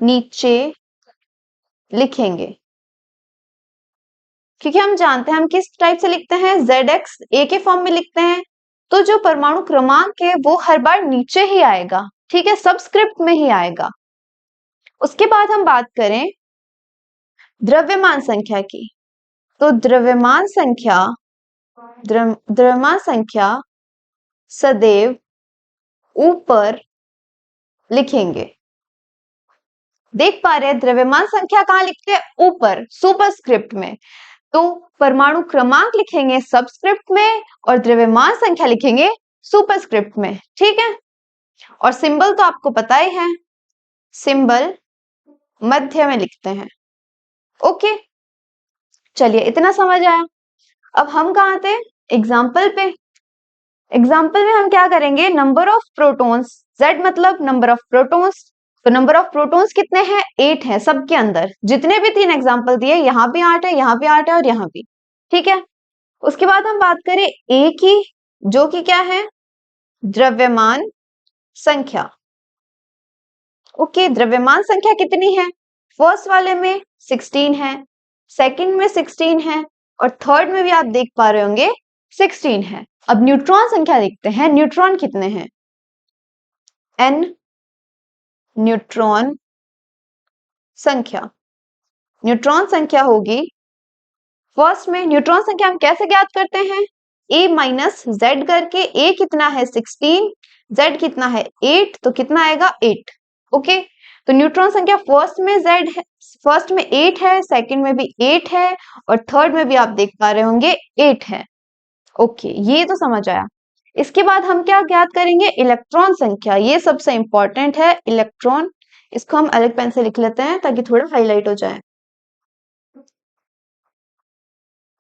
नीचे लिखेंगे, क्योंकि हम जानते हैं हम किस टाइप से लिखते हैं, ZX A के फॉर्म में लिखते हैं, तो जो परमाणु क्रमांक है वो हर बार नीचे ही आएगा, ठीक है, सबस्क्रिप्ट में ही आएगा। उसके बाद हम बात करें द्रव्यमान संख्या की, तो द्रव्यमान संख्या सदैव ऊपर लिखेंगे। देख पा रहे हैं द्रव्यमान संख्या कहाँ लिखते हैं? ऊपर, सुपरस्क्रिप्ट में। तो परमाणु क्रमांक लिखेंगे सबस्क्रिप्ट में और द्रव्यमान संख्या लिखेंगे सुपरस्क्रिप्ट में। ठीक है, और सिंबल तो आपको पता ही है, सिंबल मध्य में लिखते हैं। ओके, चलिए इतना समझ आया। अब हम कहाँ थे? एग्जाम्पल पे। एग्जाम्पल में हम क्या करेंगे? नंबर ऑफ प्रोटॉन्स, Z मतलब नंबर ऑफ प्रोटॉन्स। तो नंबर ऑफ प्रोटॉन्स कितने हैं? 8 है सबके अंदर। जितने भी 3 एग्जाम्पल दिए, यहाँ भी 8 है, यहाँ भी 8 है और यहाँ भी। ठीक है, उसके बाद हम बात करें A की, जो कि क्या है? द्रव्यमान संख्या। ओके, द्रव्यमान संख्या कितनी है? फर्स्ट वाले में 16 है, सेकंड में 16 है और थर्ड में भी आप देख पा रहे होंगे 16 है। अब न्यूट्रॉन संख्या देखते हैं, न्यूट्रॉन कितने हैं? N न्यूट्रॉन संख्या। न्यूट्रॉन संख्या होगी, फर्स्ट में न्यूट्रॉन संख्या हम कैसे ज्ञात करते हैं? A माइनस Z करके। A कितना है? 16, Z कितना है? 8, तो कितना आएगा? 8। ओके, तो न्यूट्रॉन संख्या फर्स्ट में Z है, फर्स्ट में 8 है, सेकंड में भी 8 है और थर्ड में भी आप देख पा रहे होंगे 8 है। ओके, ये तो समझ आया। इसके बाद हम क्या ज्ञात करेंगे? इलेक्ट्रॉन संख्या। ये सबसे इंपॉर्टेंट है, इलेक्ट्रॉन। इसको हम अलग पेन से लिख लेते हैं ताकि थोड़ा हाईलाइट हो जाए।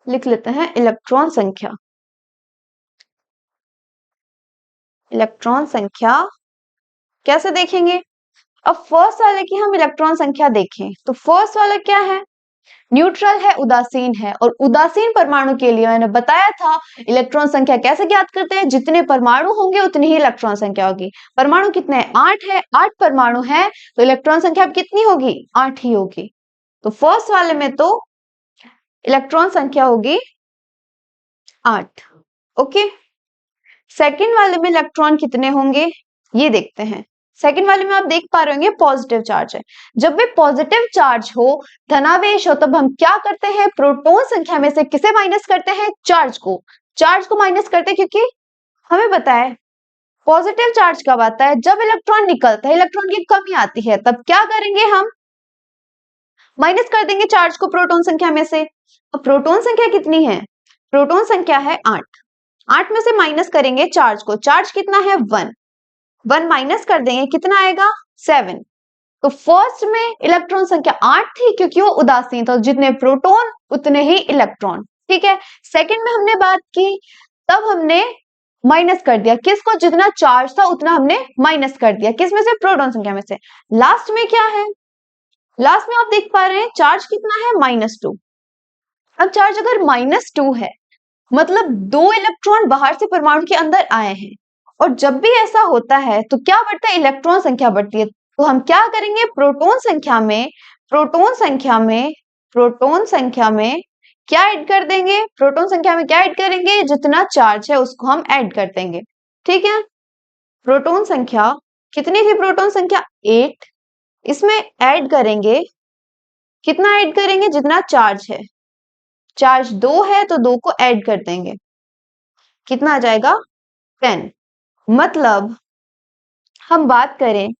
लिख लेते हैं इलेक्ट्रॉन संख्या। इलेक्ट्रॉन संख्या कैसे देखेंगे? अब फर्स्ट वाले की हम इलेक्ट्रॉन संख्या देखें तो फर्स्ट वाला क्या है? न्यूट्रल है, उदासीन है। और उदासीन परमाणु के लिए मैंने बताया था इलेक्ट्रॉन संख्या कैसे ज्ञात करते हैं? जितने परमाणु होंगे उतनी ही इलेक्ट्रॉन संख्या होगी। परमाणु कितने हैं? 8 है, 8 परमाणु है, तो इलेक्ट्रॉन संख्या कितनी होगी? 8 ही होगी। तो फर्स्ट वाले में तो इलेक्ट्रॉन संख्या होगी 8। ओके, सेकंड वाले में इलेक्ट्रॉन कितने होंगे ये देखते हैं। सेकंड वाले में आप देख पा रहे होंगे पॉजिटिव चार्ज है। जब भी पॉजिटिव चार्ज हो, धनावेश हो, तब हम क्या करते हैं? प्रोटॉन संख्या में से किसे माइनस करते हैं? चार्ज को। चार्ज को माइनस करते हैं क्योंकि हमें पता है पॉजिटिव चार्ज कब आता है? जब इलेक्ट्रॉन निकलता है, इलेक्ट्रॉन की कमी आती है, तब क्या करेंगे? हम माइनस कर देंगे चार्ज को प्रोटॉन संख्या में से। अब प्रोटॉन संख्या कितनी है? प्रोटॉन संख्या है 8। 8 में से माइनस करेंगे चार्ज को। चार्ज कितना है? 1। 1 माइनस कर देंगे, कितना आएगा? 7। तो फर्स्ट में इलेक्ट्रॉन संख्या 8 थी क्योंकि वो उदासीन था। जितने प्रोटॉन उतने ही इलेक्ट्रॉन। ठीक है, सेकंड में हमने बात की, तब हमने माइनस कर दिया किसको? जितना चार्ज था उतना हमने माइनस कर दिया। किस में से? प्रोटॉन संख्या में से। लास्ट में क्या है? लास्ट में आप देख पा रहे हैं चार्ज कितना है? -2। अब चार्ज अगर -2 है, मतलब 2 इलेक्ट्रॉन बाहर से परमाणु के अंदर आए हैं, और जब भी ऐसा होता है तो क्या बढ़ता है? इलेक्ट्रॉन संख्या बढ़ती है। तो हम क्या करेंगे? प्रोटॉन संख्या में क्या ऐड कर देंगे? प्रोटॉन संख्या में क्या ऐड करेंगे? जितना चार्ज है उसको हम ऐड कर देंगे। ठीक है, प्रोटॉन संख्या कितनी थी? प्रोटॉन संख्या 8। इसमें ऐड करेंगे, कितना ऐड करेंगे? जितना चार्ज है। चार्ज 2 है तो 2 को ऐड कर देंगे, कितना आ जाएगा? 10। मतलब हम बात करें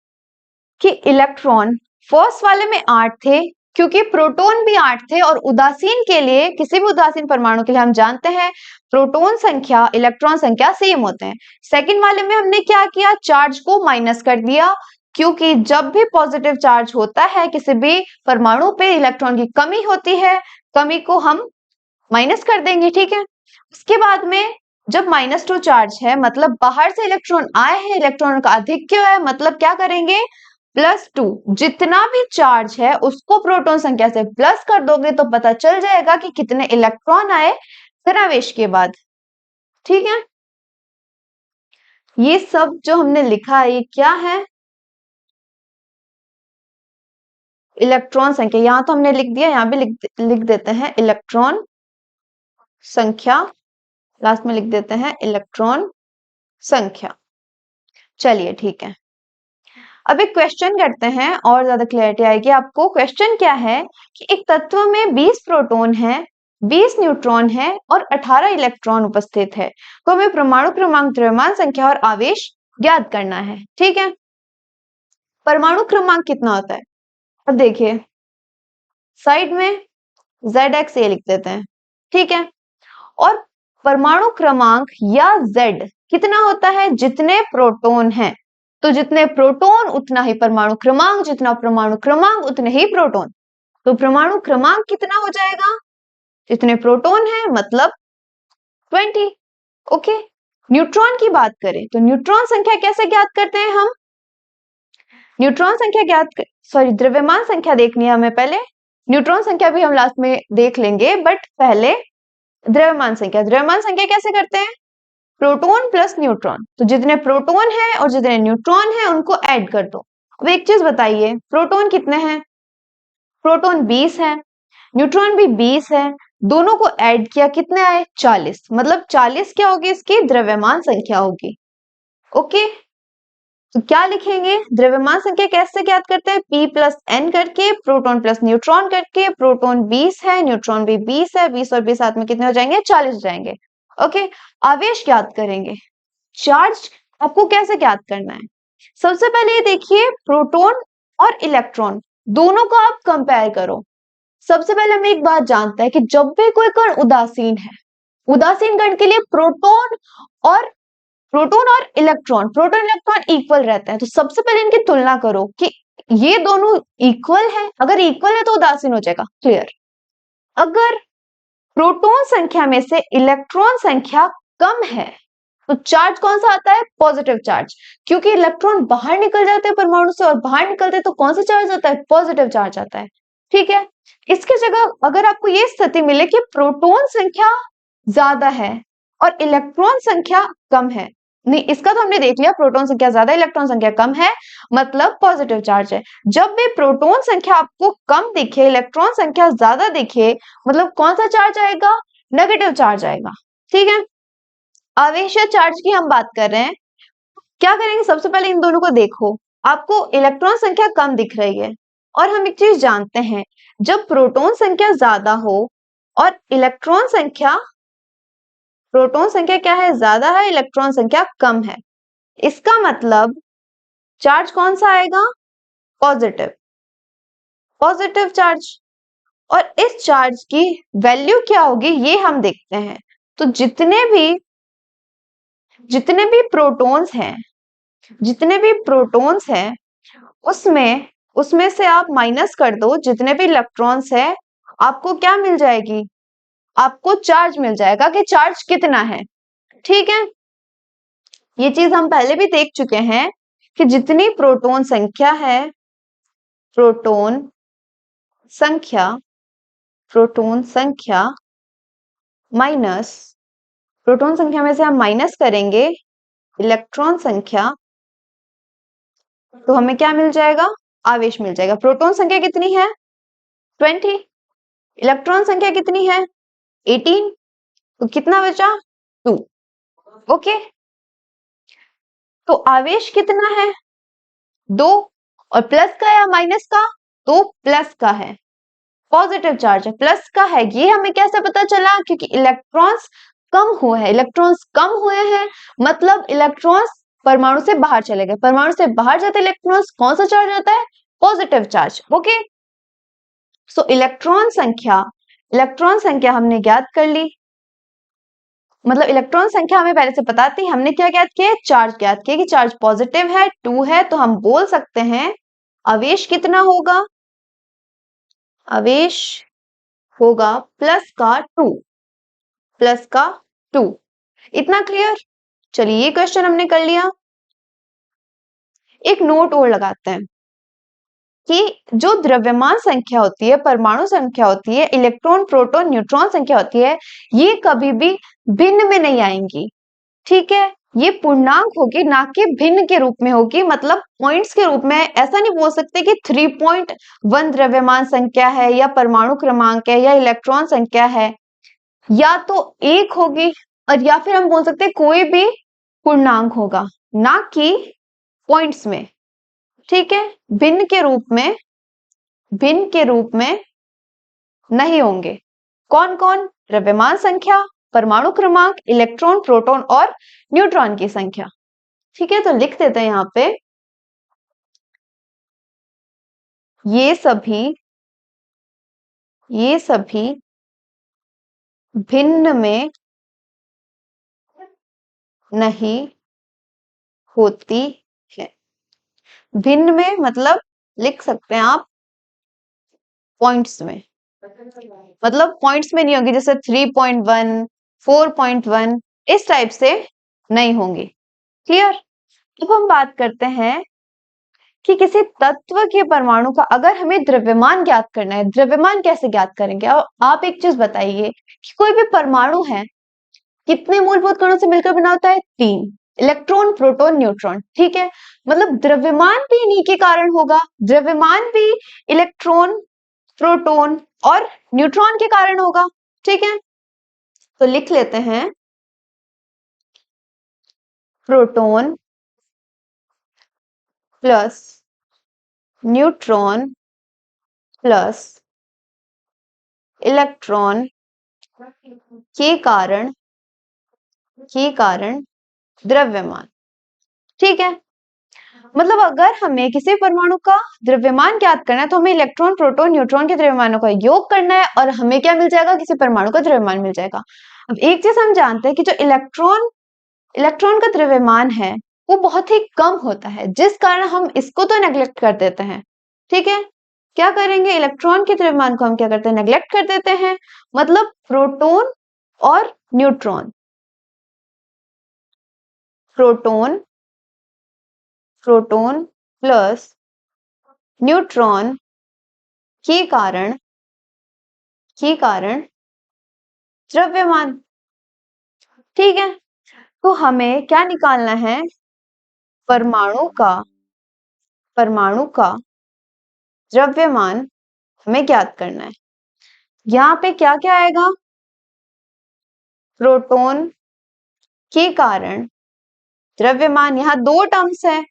कि इलेक्ट्रॉन फर्स्ट वाले में 8 थे क्योंकि प्रोटॉन भी 8 थे, और उदासीन के लिए, किसी भी उदासीन परमाणु के लिए हम जानते हैं प्रोटॉन संख्या इलेक्ट्रॉन संख्या सेम होते हैं। सेकंड वाले में हमने क्या किया? चार्ज को माइनस कर दिया, क्योंकि जब भी पॉजिटिव चार्ज होता है किसी भी परमाणु पे, इलेक्ट्रॉन की कमी होती है, कमी को हम माइनस कर देंगे। ठीक है, उसके बाद में जब -2 चार्ज है, मतलब बाहर से इलेक्ट्रॉन आए हैं, इलेक्ट्रॉन का अधिक्य है, मतलब क्या करेंगे? +2। जितना भी चार्ज है उसको प्रोटॉन संख्या से प्लस कर दोगे तो पता चल जाएगा कि कितने इलेक्ट्रॉन आए धनावेश के बाद। ठीक है, ये सब जो हमने लिखा है ये क्या है? इलेक्ट्रॉन संख्या। यहां तो हमने लिख दिया, यहां भी लिख देते हैं इलेक्ट्रॉन संख्या। लास्ट में लिख देते हैं इलेक्ट्रॉन संख्या। चलिए ठीक है, अब एक क्वेश्चन करते हैं और ज्यादा क्लैरिटी आएगी आपको। क्वेश्चन क्या है कि एक तत्व में 20 प्रोटॉन हैं, 20 न्यूट्रॉन है और 18 इलेक्ट्रॉन उपस्थित है। तो हमें परमाणु क्रमांक, द्रव्यमान संख्या और आवेश ज्ञात करना है। ठीक है, परमाणु क्रमांक कितना होता है? अब देखिए, साइड में ZX ये लिख देते हैं। ठीक है, और परमाणु क्रमांक या Z कितना होता है? जितने प्रोटॉन हैं, तो जितने प्रोटॉन उतना ही परमाणु क्रमांक, जितना परमाणु क्रमांक उतने ही प्रोटॉन। तो परमाणु क्रमांक कितना हो जाएगा? जितने प्रोटॉन है मतलब 20। ओके, न्यूट्रॉन की बात करें तो न्यूट्रॉन संख्या कैसे ज्ञात करते हैं हम? न्यूट्रॉन संख्या द्रव्यमान संख्या देखनी है हमें पहले, न्यूट्रॉन संख्या भी हम लास्ट में देख लेंगे, बट पहले द्रव्यमान संख्या। द्रव्यमान संख्या कैसे करते हैं? प्रोटॉन प्लस न्यूट्रॉन, तो जितने प्रोटॉन है और जितने न्यूट्रॉन है उनको ऐड कर दो। अब एक चीज बताइए, प्रोटॉन कितने हैं? प्रोटॉन 20 है, न्यूट्रॉन भी 20 है, दोनों को ऐड किया कितने आए? 40। मतलब 40 क्या होगी? इसकी द्रव्यमान संख्या होगी। ओके, तो क्या लिखेंगे? द्रव्यमान संख्या कैसे ज्ञात करते हैं? P प्लस N करके, प्रोटॉन प्लस न्यूट्रॉन करके। प्रोटॉन 20 है, न्यूट्रॉन भी 20 है, 20 और 20 साथ में कितने हो जाएंगे? 40 हो जाएंगे। ओके, आवेश ज्ञात करेंगे। चार्ज आपको कैसे ज्ञात करना है? सबसे पहले ये देखिए, प्रोटॉन और इलेक्ट्रॉन दोनों को आप कंपेयर करो। सबसे पहले हम एक बात जानते हैं कि जब भी कोई कण उदासीन है, उदासीन कण के लिए प्रोटॉन और प्रोटॉन इलेक्ट्रॉन इक्वल रहते हैं। तो सबसे पहले इनकी तुलना करो कि ये दोनों इक्वल है। अगर इक्वल है तो उदासीन हो जाएगा। क्लियर? अगर प्रोटॉन संख्या में से इलेक्ट्रॉन संख्या कम है तो चार्ज कौन सा आता है? पॉजिटिव चार्ज, क्योंकि इलेक्ट्रॉन बाहर निकल जाते हैं परमाणु से, और बाहर निकलते तो कौन सा चार्ज आता है? पॉजिटिव चार्ज आता है। ठीक है, इसके जगह अगर आपको ये स्थिति मिले कि प्रोटॉन संख्या ज्यादा है और इलेक्ट्रॉन संख्या कम है, नहीं, इसका तो हमने देख लिया, प्रोटॉन संख्या ज्यादा, इलेक्ट्रॉन संख्या कम है, मतलब पॉजिटिव चार्ज है। जब भी प्रोटॉन संख्या आपको कम दिखे, इलेक्ट्रॉन संख्या ज्यादा दिखे, मतलब कौन सा चार्ज आएगा? नेगेटिव चार्ज आएगा। ठीक है, आवेश या चार्ज की हम बात कर रहे हैं। क्या करेंगे? सबसे पहले इन दोनों को देखो, आपको इलेक्ट्रॉन संख्या कम दिख रही है, और हम एक चीज जानते हैं, जब प्रोटॉन संख्या ज्यादा हो और प्रोटॉन संख्या क्या है? ज्यादा है, इलेक्ट्रॉन संख्या कम है, इसका मतलब चार्ज कौन सा आएगा? Positive charge. और इस चार्ज की वैल्यू क्या होगी ये हम देखते हैं। तो जितने भी प्रोटॉन्स हैं उसमें से आप माइनस कर दो जितने भी इलेक्ट्रॉन्स है, आपको क्या मिल जाएगी? आपको चार्ज मिल जाएगा कि चार्ज कितना है। ठीक है, ये चीज हम पहले भी देख चुके हैं कि जितनी प्रोटॉन संख्या माइनस, प्रोटॉन संख्या में से हम माइनस करेंगे इलेक्ट्रॉन संख्या, तो हमें क्या मिल जाएगा? आवेश मिल जाएगा। प्रोटॉन संख्या कितनी है? 20। इलेक्ट्रॉन संख्या कितनी है? 18। तो कितना बचा? 2। ओके, तो आवेश कितना है? 2। और प्लस का या माइनस का? तो प्लस का है, पॉजिटिव चार्ज है, प्लस का है। ये हमें कैसे पता चला? क्योंकि इलेक्ट्रॉन्स कम हुए हैं, मतलब इलेक्ट्रॉन्स परमाणु से बाहर चले गए। परमाणु से बाहर जाते इलेक्ट्रॉन्स कौन सा चार्ज आता है? Positive charge. ओके, सो इलेक्ट्रॉन संख्या हमने ज्ञात कर ली, मतलब इलेक्ट्रॉन संख्या हमें पहले से पता थी। हमने क्या ज्ञात किया? चार्ज ज्ञात किया कि चार्ज पॉजिटिव है, 2 है, तो हम बोल सकते हैं आवेश कितना होगा? आवेश होगा प्लस का 2। इतना क्लियर? चलिए, ये क्वेश्चन हमने कर लिया। एक नोट और लगाते हैं कि जो द्रव्यमान संख्या होती है, परमाणु संख्या होती है, इलेक्ट्रॉन, प्रोटॉन, न्यूट्रॉन संख्या होती है, ये कभी भी भिन्न में नहीं आएंगी। ठीक है, ये पूर्णांक होगी, ना कि भिन्न के रूप में होगी, मतलब पॉइंट्स के रूप में। ऐसा नहीं बोल सकते कि 3.1 द्रव्यमान संख्या है या परमाणु क्रमांक है या इलेक्ट्रॉन संख्या है, या तो एक होगी, और या फिर हम बोल सकते हैं कोई भी पूर्णांक होगा, ना कि पॉइंट्स में। ठीक है, भिन्न के रूप में नहीं होंगे। कौन कौन? द्रव्यमान संख्या, परमाणु क्रमांक, इलेक्ट्रॉन, प्रोटॉन और न्यूट्रॉन की संख्या। ठीक है, तो लिख देते हैं यहाँ पे, ये सभी भिन्न में नहीं होती है। भिन्न में मतलब लिख सकते हैं आप पॉइंट्स में, मतलब पॉइंट्स में नहीं होगी, जैसे 3.1, 4.1 इस टाइप से नहीं होंगी। क्लियर? अब हम बात करते हैं कि किसी तत्व के परमाणु का अगर हमें द्रव्यमान ज्ञात करना है, द्रव्यमान कैसे ज्ञात करेंगे? अब आप एक चीज बताइए कि कोई भी परमाणु है कितने मूलभूत कणों से मिलकर बना होता है? 3, इलेक्ट्रॉन, प्रोटॉन, न्यूट्रॉन। ठीक है, मतलब द्रव्यमान भी इन्हीं के कारण होगा, द्रव्यमान भी इलेक्ट्रॉन, प्रोटॉन और न्यूट्रॉन के कारण होगा। ठीक है, तो लिख लेते हैं, proton plus neutron plus electron के कारण द्रव्यमान। ठीक है, मतलब अगर हमें किसी परमाणु का द्रव्यमान ज्ञात करना है तो हमें इलेक्ट्रॉन, प्रोटॉन, न्यूट्रॉन के द्रव्यमानों का योग करना है और हमें क्या मिल जाएगा? किसी परमाणु का द्रव्यमान मिल जाएगा। अब एक चीज हम जानते हैं कि जो इलेक्ट्रॉन का द्रव्यमान है वो बहुत ही कम होता है, जिस कारण हम इसको तो नेग्लेक्ट कर देते हैं। ठीक है, क्या करेंगे? इलेक्ट्रॉन के द्रव्यमान को हम क्या करते हैं? नेग्लेक्ट कर देते हैं। मतलब प्रोटॉन और न्यूट्रॉन, प्रोटॉन प्लस न्यूट्रॉन के कारण द्रव्यमान। ठीक है, तो हमें क्या निकालना है? परमाणु का द्रव्यमान हमें ज्ञात करना है। यहाँ पे क्या क्या आएगा? प्रोटॉन के कारण द्रव्यमान, यहाँ दो टर्म्स है,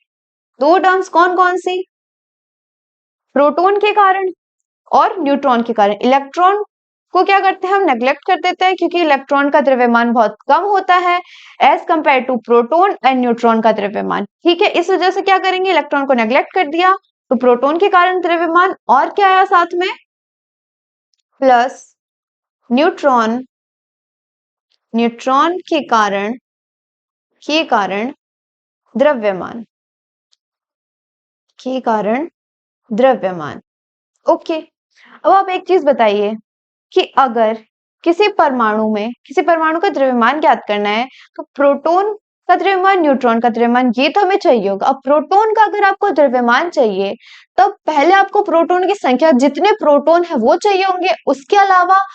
दो टर्म्स कौन कौन सी? प्रोटॉन के कारण और न्यूट्रॉन के कारण। इलेक्ट्रॉन को क्या करते हैं? हम नेग्लेक्ट कर देते हैं क्योंकि इलेक्ट्रॉन का द्रव्यमान बहुत कम होता है as compare to proton and neutron का द्रव्यमान। ठीक है, इस वजह से क्या करेंगे? इलेक्ट्रॉन को नेग्लेक्ट कर दिया, तो प्रोटॉन के कारण द्रव्यमान और क्या आया साथ में? प्लस न्यूट्रॉन के कारण द्रव्यमान, ओके। अब आप एक चीज बताइए कि अगर किसी परमाणु का द्रव्यमान ज्ञात करना है तो प्रोटॉन का द्रव्यमान, न्यूट्रॉन का द्रव्यमान, ये तो हमें चाहिए होगा। अब प्रोटॉन का अगर आपको द्रव्यमान चाहिए तो पहले आपको प्रोटॉन की संख्या, जितने प्रोटॉन है वो चाहिए होंगे, उसके अलावा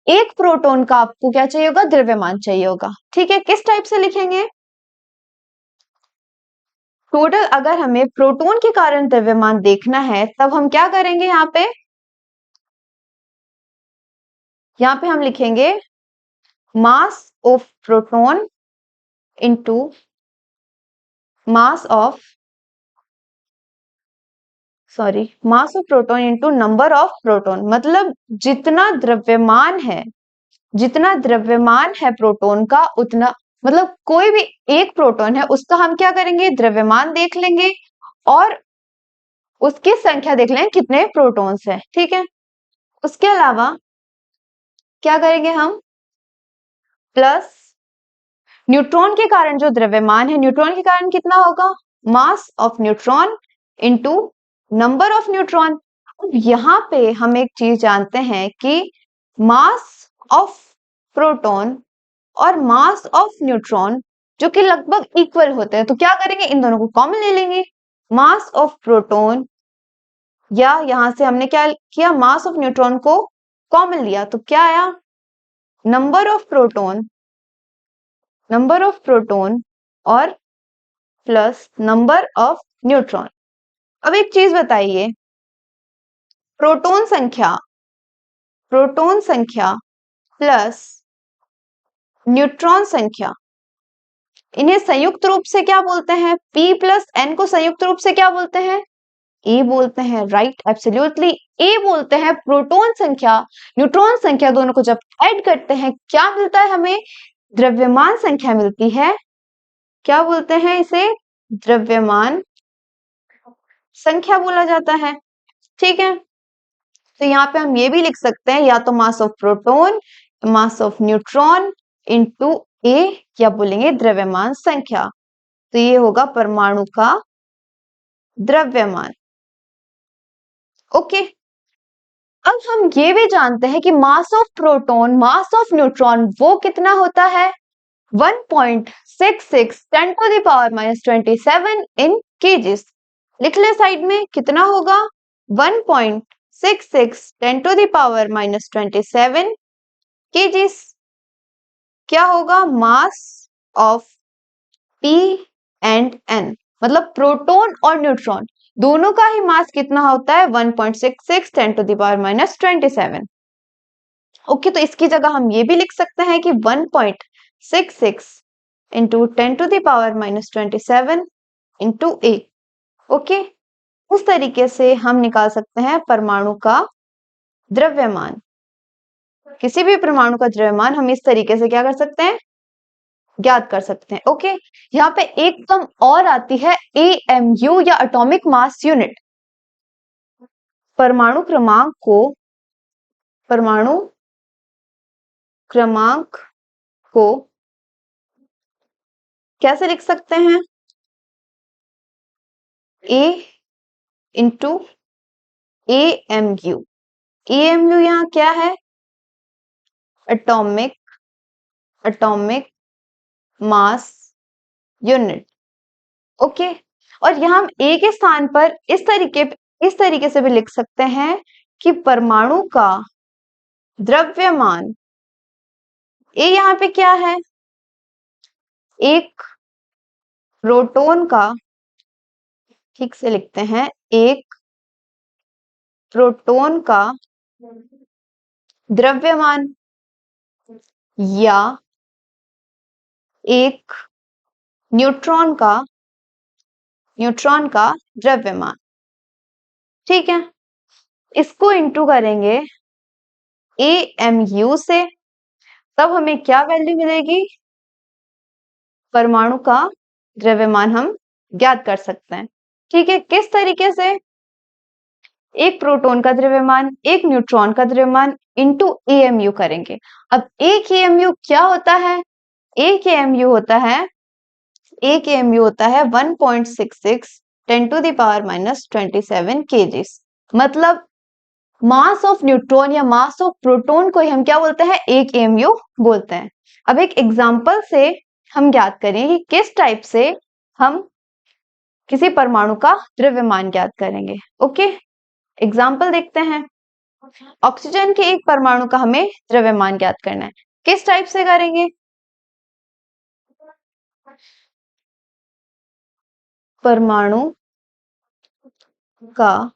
एक प्रोटॉन का आपको क्या चाहिए होगा? द्रव्यमान चाहिए होगा। ठीक है, किस टाइप से लिखेंगे? टोटल अगर हमें प्रोटॉन के कारण द्रव्यमान देखना है तब हम क्या करेंगे? यहाँ पे हम लिखेंगे मास of proton into mass of proton into number of proton. मतलब जितना द्रव्यमान है प्रोटॉन का, उतना, मतलब कोई भी एक प्रोटॉन है उसका हम क्या करेंगे? द्रव्यमान देख लेंगे और उसकी संख्या देख लेंगे कितने प्रोटॉन्स है। ठीक है, उसके अलावा क्या करेंगे हम? प्लस न्यूट्रॉन के कारण जो द्रव्यमान है, न्यूट्रॉन के कारण कितना होगा? Mass of neutron into number of neutron. अब यहाँ पे हम एक चीज जानते हैं कि मास ऑफ प्रोटॉन और मास ऑफ न्यूट्रॉन जो कि लगभग इक्वल होते हैं, तो क्या करेंगे? इन दोनों को कॉमन ले लेंगे। मास ऑफ प्रोटॉन, या यहां से हमने क्या किया? मास ऑफ न्यूट्रॉन को कॉमन लिया, तो क्या आया? नंबर ऑफ प्रोटॉन और प्लस नंबर ऑफ न्यूट्रॉन। अब एक चीज बताइए, प्रोटॉन संख्या प्लस न्यूट्रॉन संख्या, इन्हें संयुक्त रूप से क्या बोलते हैं? P प्लस N को संयुक्त रूप से क्या बोलते हैं? ए बोलते हैं, राइट, एब्सोल्युटली ए बोलते हैं। प्रोटॉन संख्या, न्यूट्रॉन संख्या दोनों को जब ऐड करते हैं क्या मिलता है हमें? द्रव्यमान संख्या मिलती है। क्या बोलते हैं इसे? द्रव्यमान संख्या बोला जाता है। ठीक है, तो यहाँ पे हम ये भी लिख सकते हैं या तो mass of proton, mass of neutron into A, या बोलेंगे द्रव्यमान संख्या। तो ये होगा परमाणु का द्रव्यमान। ओके, अब हम ये भी जानते हैं कि मास of proton, mass of neutron वो कितना होता है? 1.66 10 to the power minus 27 in kgs। लिख ले साइड में, कितना होगा? 1.66 10 to the power minus 27 kgs। क्या होगा? Mass of P and N, मतलब प्रोटॉन और न्यूट्रॉन दोनों का ही मास कितना होता है? 1.66 10 to the power minus 27। Okay, तो इसकी जगह हम ये भी लिख सकते हैं कि 1.66 into 10 to the power minus 27 into A. Okay, उस तरीके से हम निकाल सकते हैं परमाणु का द्रव्यमान। किसी भी परमाणु का द्रव्यमान हम इस तरीके से क्या कर सकते हैं? ज्ञात कर सकते हैं। ओके, यहाँ पे एक टर्म और आती है AMU या एटॉमिक मास यूनिट। परमाणु क्रमांक को कैसे लिख सकते हैं? A into AMU। AMU यहाँ क्या है? Atomic mass unit. ओके, और यहाँ हम ए के स्थान पर इस तरीके से भी लिख सकते हैं कि परमाणु का द्रव्यमान। ए यहाँ पे क्या है? एक प्रोटॉन का, ठीक से लिखते हैं, एक प्रोटॉन का द्रव्यमान या एक न्यूट्रॉन का द्रव्यमान। ठीक है, इसको इंटू करेंगे AMU से, तब हमें क्या वैल्यू मिलेगी? परमाणु का द्रव्यमान हम ज्ञात कर सकते हैं। ठीक है, किस तरीके से? एक प्रोटॉन का द्रव्यमान, एक न्यूट्रॉन का द्रव्यमान इंटू AMU करेंगे। अब एक AMU क्या होता है? एक AMU होता है 1.66 10 to the power minus 27 kgs। मतलब मास ऑफ न्यूट्रॉन या मास ऑफ प्रोटॉन को ही हम क्या बोलते हैं? एक AMU बोलते हैं। अब एक एग्जांपल से हम ज्ञात करें कि किस टाइप से हम किसी परमाणु का द्रव्यमान ज्ञात करेंगे। ओके, एग्जांपल देखते हैं। ऑक्सीजन के एक परमाणु का हमें द्रव्यमान ज्ञात करना है। किस टाइप से करेंगे? परमाणु का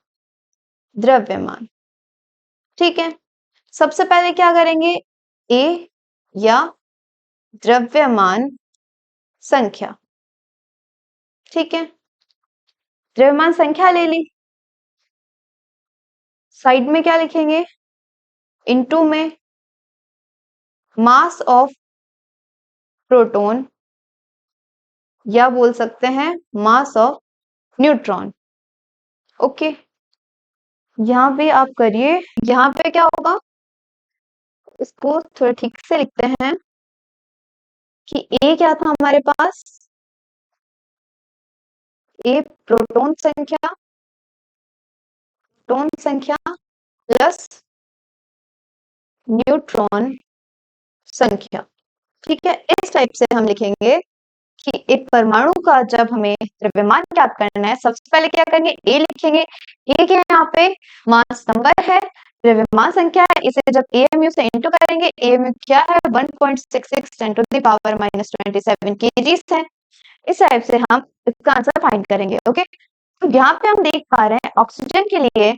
द्रव्यमान। ठीक है, सबसे पहले क्या करेंगे? ए या द्रव्यमान संख्या। ठीक है, द्रव्यमान संख्या ले ली, साइड में क्या लिखेंगे? इनटू में मास ऑफ प्रोटॉन, या बोल सकते हैं मास ऑफ न्यूट्रॉन। ओके, यहाँ पे आप करिए, यहाँ पे क्या होगा? इसको थोड़ा ठीक से लिखते हैं कि ए क्या था हमारे पास? ए प्रोटॉन संख्या प्लस न्यूट्रॉन संख्या। ठीक है, इस टाइप से हम लिखेंगे कि एक परमाणु का जब हमें द्रव्यमान ज्ञात करना है, सबसे पहले क्या करेंगे? ए लिखेंगे। ए के यहाँ पे मास नंबर है, द्रव्यमान संख्या है, इसे जब AMU से इंटू करेंगे, AMU क्या है? 1.66 10 to the power minus 27 kgs है। इस टाइप से हम इसका आंसर फाइंड करेंगे। ओके, तो यहाँ पे हम देख पा रहे हैं ऑक्सीजन के लिए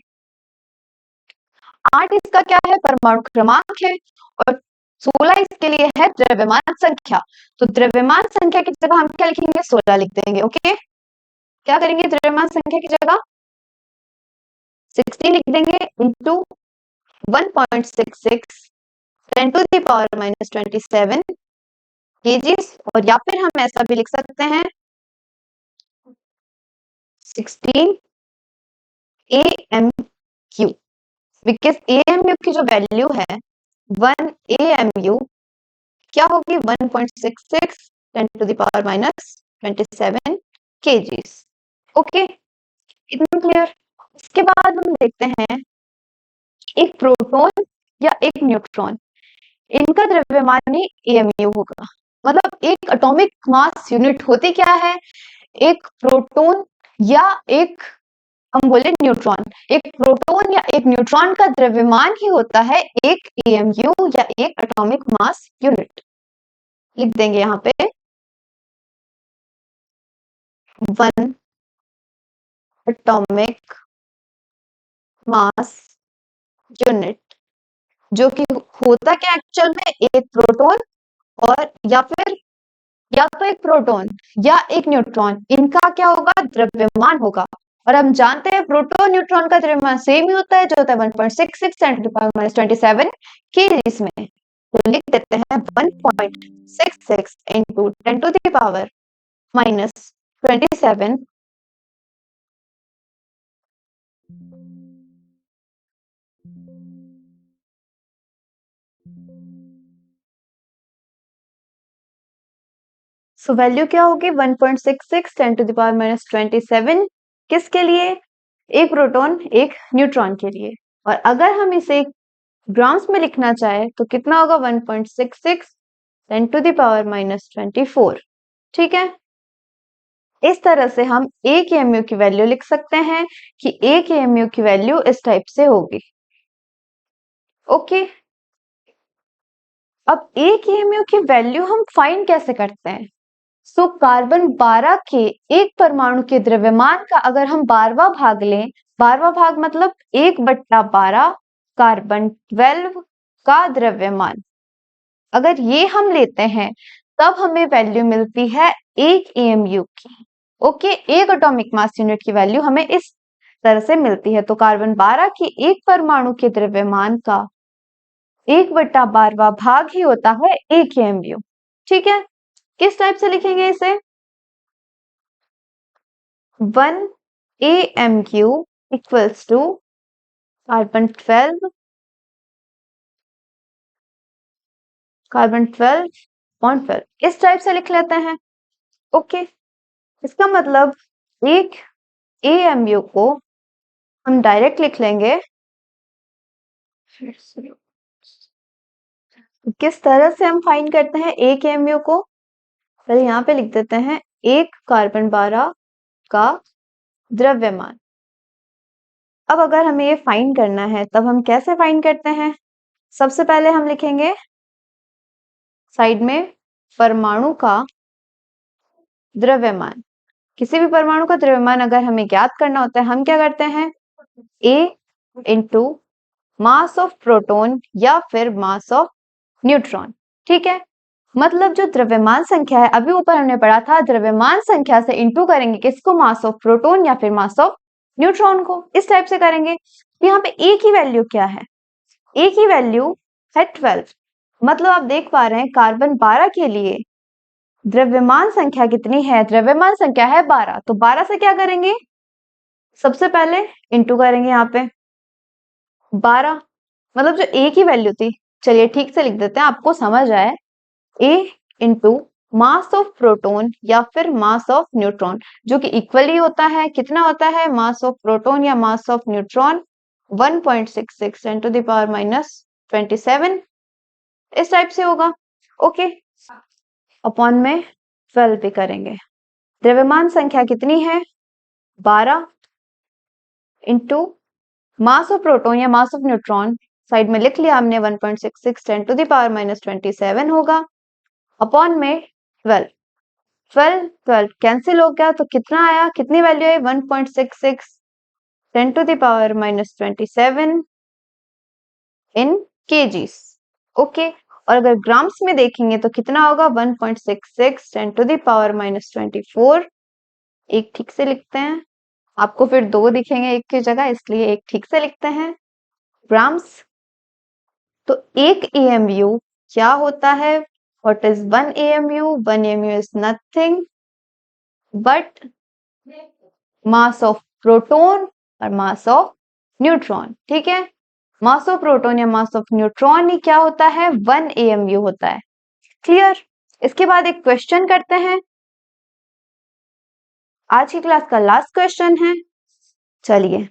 8 इसका क्या है? परमाणु क्रमांक है, और 16 इसके लिए है द्रव्यमान संख्या। तो द्रव्यमान संख्या की जगह हम क्या लिखेंगे? 16 लिख देंगे। ओके, क्या करेंगे द्रव्यमान संख्या की जगह? 16 लिख देंगे into 1.66 10 to the power minus 27 kgs, और या फिर हम ऐसा भी लिख सकते हैं 16 AMU, बिकॉज AMU की जो वैल्यू है 1 AMU क्या होगी 1.66 10 to the power minus 27 kgs. Okay, इतना क्लियर। इसके बाद हम देखते हैं एक प्रोटॉन या एक न्यूट्रॉन, इनका द्रव्यमान ही AMU होगा। मतलब एक एटॉमिक मास यूनिट होती क्या है, एक प्रोटॉन या एक हम बोले न्यूट्रॉन, एक प्रोटॉन या एक न्यूट्रॉन का द्रव्यमान ही होता है एक AMU या एक एटॉमिक मास यूनिट। लिख देंगे यहाँ पे 1 एटॉमिक मास यूनिट, जो कि होता क्या एक्चुअल में एक प्रोटॉन और या फिर या तो एक प्रोटॉन या एक न्यूट्रॉन, इनका क्या होगा द्रव्यमान होगा। और हम जानते हैं प्रोटॉन न्यूट्रॉन का द्रव्यमान सेम ही होता है, जो होता है 1.66 10 to the power minus 27 kgs में। तो लिख देते हैं 1.66 into 10 to the power minus 27 so value क्या होगी 1.66 10 टू द पावर माइनस 27 किसके लिए, एक प्रोटॉन एक न्यूट्रॉन के लिए। और अगर हम इसे ग्राम्स में लिखना चाहे तो कितना होगा 1.66 10 टू द पावर माइनस 24। ठीक है, इस तरह से हम एक AMU की वैल्यू लिख सकते हैं कि एक AMU की वैल्यू इस टाइप से होगी। ओके, अब एक AMU की वैल्यू हम फाइंड कैसे करते हैं। सो कार्बन 12 के एक परमाणु के द्रव्यमान का अगर हम 12वां भाग लें, 12वां भाग मतलब 1/12 कार्बन 12 का द्रव्यमान, अगर ये हम लेते हैं तब हमें वैल्यू मिलती है एक AMU की। ओके, एक एटॉमिक मास यूनिट की वैल्यू हमें इस तरह से मिलती है। तो कार्बन 12 के एक परमाणु के द्रव्यमान का 1/12वां भाग ही होता है एक AMU। ठीक है, किस टाइप से लिखेंगे इसे 1 AMU इक्वल्स टू कार्बन 12 इस टाइप से लिख लेते हैं। ओके, इसका मतलब एक AMU को हम डायरेक्ट लिख लेंगे किस तरह से हम फाइंड करते हैं एक AMU को, पहले यहाँ पे लिख देते हैं एक कार्बन 12 का द्रव्यमान। अब अगर हमें ये फाइंड करना है तब हम कैसे फाइंड करते हैं, सबसे पहले हम लिखेंगे साइड में परमाणु का द्रव्यमान। किसी भी परमाणु का द्रव्यमान अगर हमें ज्ञात करना होता है हम क्या करते हैं A into mass of proton या फिर मास ऑफ न्यूट्रॉन। ठीक है, मतलब जो द्रव्यमान संख्या है अभी ऊपर हमने पढ़ा था द्रव्यमान संख्या से इंटू करेंगे किसको, मास ऑफ प्रोटॉन या फिर मास ऑफ न्यूट्रॉन को, इस टाइप से करेंगे। तो यहाँ पे ए की वैल्यू क्या है, ए की वैल्यू है 12। मतलब आप देख पा रहे हैं कार्बन 12 के लिए द्रव्यमान संख्या कितनी है, द्रव्यमान संख्या है 12। तो 12 से क्या करेंगे, सबसे पहले इंटू करेंगे यहाँ पे 12, मतलब जो ए की वैल्यू थी, चलिए ठीक से लिख देते हैं आपको समझ आए, ए इंटू मास ऑफ प्रोटॉन या फिर मास ऑफ न्यूट्रॉन, जो कि इक्वली होता है, कितना होता है मास ऑफ प्रोटॉन या mass of neutron 1.66 10 to the power minus 27 इस टाइप से होगा। ओके, अपॉन में 12 भी करेंगे, द्रव्यमान संख्या कितनी है 12 इंटू मास ऑफ प्रोटॉन या मास ऑफ न्यूट्रॉन साइड में लिख लिया हमने 1.66 10 टू द पावर माइनस 27 होगा, अपॉन में 12 12 कैंसिल हो गया तो कितना आया, कितनी वैल्यू है 1.66 10 to the power minus 27 in kgs. Okay, और अगर ग्राम्स में देखेंगे तो कितना होगा 1.66 10 टू द पावर माइनस 24, एक ठीक से लिखते हैं आपको फिर 2 दिखेंगे एक की जगह, इसलिए एक ठीक से लिखते हैं, ग्राम्स। तो 1 AMU क्या होता है? What is 1 AMU? 1 AMU is nothing but mass of proton और मास ऑफ न्यूट्रॉन। ठीक है, मास ऑफ प्रोटॉन या मास ऑफ न्यूट्रॉन ही क्या होता है? 1 AMU होता है। क्लियर? इसके बाद एक क्वेश्चन करते हैं, आज की क्लास का लास्ट क्वेश्चन है। चलिए,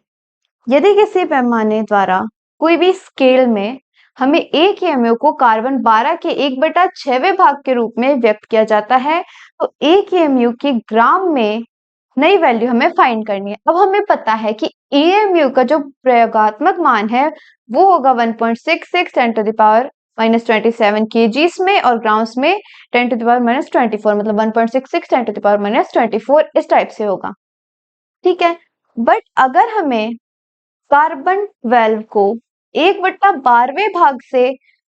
यदि किसी पैमाने द्वारा कोई भी स्केल में हमें 1 AMU को कार्बन 12 के 1/6वें भाग के रूप में व्यक्त किया जाता है, तो 1 AMU की ग्राम में नई वैल्यू हमें फाइंड करनी है। अब हमें पता है कि AMU का जो प्रयोगात्मक मान है वो होगा 1.66 10⁻⁻27 kgs में, और ग्राम्स में 10⁻⁻24, मतलब 1.66 10⁻⁻24 इस टाइप से होगा। ठीक है, बट अगर हमें कार्बन 12 को 1/12वें भाग से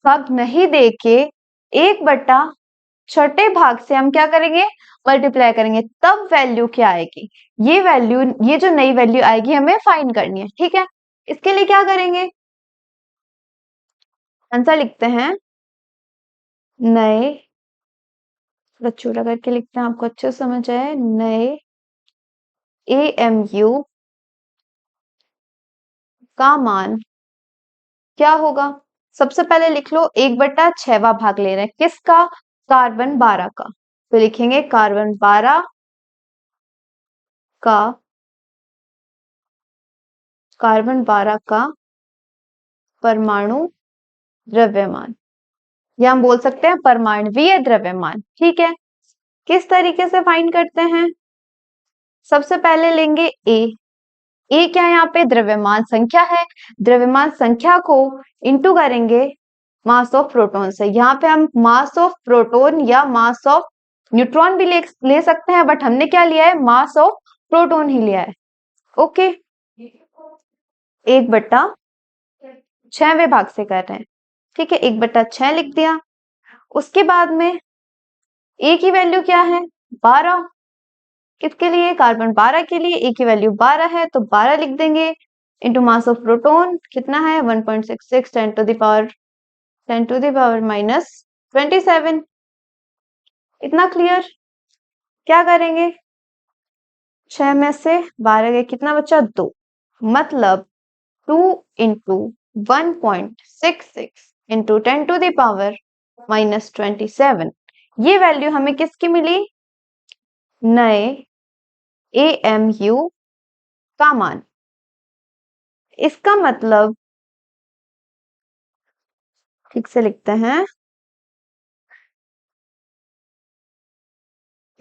भाग नहीं देके 1/6 भाग से हम क्या करेंगे? मल्टीप्लाई करेंगे, तब वैल्यू क्या आएगी? ये वैल्यू, ये जो नई वैल्यू आएगी हमें फाइंड करनी है। ठीक है, इसके लिए क्या करेंगे? आंसर लिखते हैं, नए, छोटा करके लिखते हैं, आपको अच्छे से समझ आए, नए AMU का मान क्या होगा? सबसे पहले लिख लो 1/6वां भाग ले रहे हैं, किसका? कार्बन 12 का। तो लिखेंगे कार्बन 12 का, कार्बन 12 का परमाणु द्रव्यमान, या हम बोल सकते हैं परमाणुवीय द्रव्यमान। ठीक है, किस तरीके से फाइंड करते हैं? सबसे पहले लेंगे ए क्या है? यहाँ पे द्रव्यमान संख्या है, द्रव्यमान संख्या को इंटू करेंगे मास ऑफ प्रोटॉन से। यहाँ पे हम मास ऑफ प्रोटॉन या मास ऑफ न्यूट्रॉन भी ले सकते हैं, बट हमने क्या लिया है? मास ऑफ प्रोटॉन ही लिया है। ओके, 1/6वें भाग से कर रहे हैं। ठीक है, 1/6 लिख दिया। उसके बाद में ए की वैल्यू क्या है? 12। किसके लिए? कार्बन 12 के लिए। ए की वैल्यू 12 है तो 12 लिख देंगे, इंटू मास ऑफ प्रोटॉन कितना है? 1.66 10⁻⁻27। इतना क्लियर? क्या करेंगे? 6 में से 12 गए, कितना बचा? 2, मतलब 2 इंटू 1.66 इंटू 10⁻⁻27। ये वैल्यू हमें किसकी मिली? नए AMU का मान। इसका मतलब, ठीक से लिखते हैं,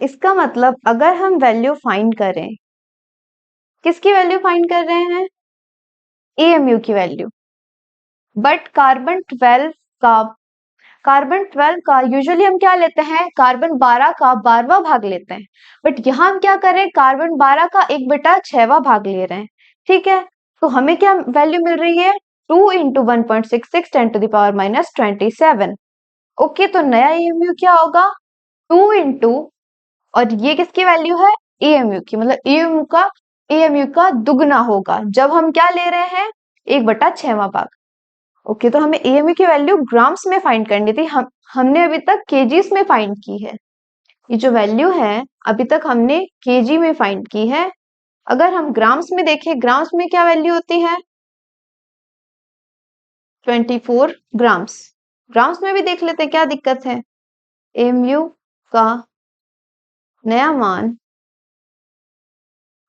इसका मतलब अगर हम वैल्यू फाइंड करें, किसकी वैल्यू फाइंड कर रहे हैं? AMU की वैल्यू। बट कार्बन 12 का यूजुअली हम क्या लेते हैं? कार्बन 12 का 12वां भाग लेते हैं, बट यहाँ हम क्या कर रहे हैं? कार्बन 12 का 1/6वां भाग ले रहे हैं। ठीक है, तो हमें क्या वैल्यू मिल रही है? 2 इंटू 1.66 10⁻⁻27। ओके, तो नया AMU क्या होगा? 2 इंटू, और ये किसकी वैल्यू है? AMU की, मतलब AMU का दुगना होगा जब हम क्या ले रहे हैं? 1/6वां भाग। ओके, तो हमें AMU की वैल्यू ग्राम्स में फाइंड करनी थी, हमने अभी तक केजीस में फाइंड की है। ये जो वैल्यू है अभी तक हमने केजी में फाइंड की है। अगर हम ग्राम्स में देखें, ग्राम्स में क्या वैल्यू होती है? 24 ग्राम्स। ग्राम्स में भी देख लेते हैं, क्या दिक्कत है? AMU का नया मान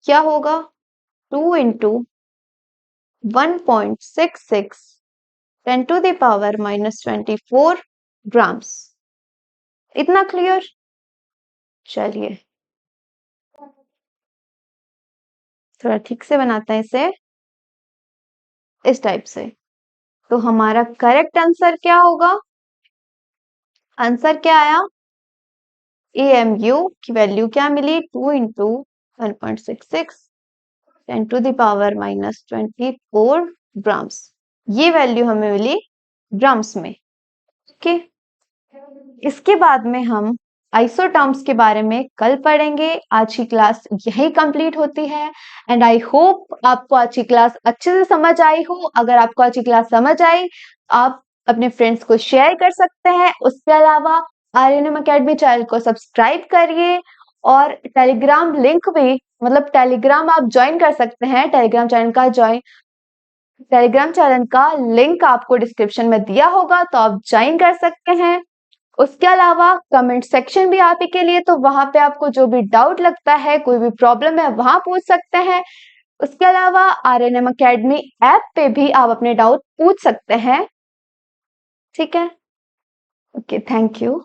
क्या होगा? 2 इंटू 1.66 10⁻⁻24 ग्राम्स। इतना क्लियर? चलिए, थोड़ा ठीक से बनाते हैं इसे, इस टाइप से। तो हमारा करेक्ट आंसर क्या होगा? आंसर क्या आया? AMU की वैल्यू क्या मिली? 2 इंटू 1.66 10⁻⁻24 ग्राम्स। ये वैल्यू हमें मिली ग्राम्स में। ओके, इसके बाद में हम आइसोटर्म्स के बारे में कल पढ़ेंगे। आज की क्लास यही कंप्लीट होती है एंड आई होप आपको आज की क्लास अच्छे से समझ आई हो। अगर आपको आज की क्लास समझ आई, आप अपने फ्रेंड्स को शेयर कर सकते हैं। उसके अलावा आर्यनम अकेडमी चैनल को सब्सक्राइब करिए और टेलीग्राम लिंक भी, मतलब टेलीग्राम आप ज्वाइन कर सकते हैं। टेलीग्राम चैनल का लिंक आपको डिस्क्रिप्शन में दिया होगा, तो आप ज्वाइन कर सकते हैं। उसके अलावा कमेंट सेक्शन भी आप ही के लिए, तो वहां पे आपको जो भी डाउट लगता है, कोई भी प्रॉब्लम है, वहां पूछ सकते हैं। उसके अलावा आरएनएम अकेडमी ऐप पे भी आप अपने डाउट पूछ सकते हैं। ठीक है, ओके, थैंक यू।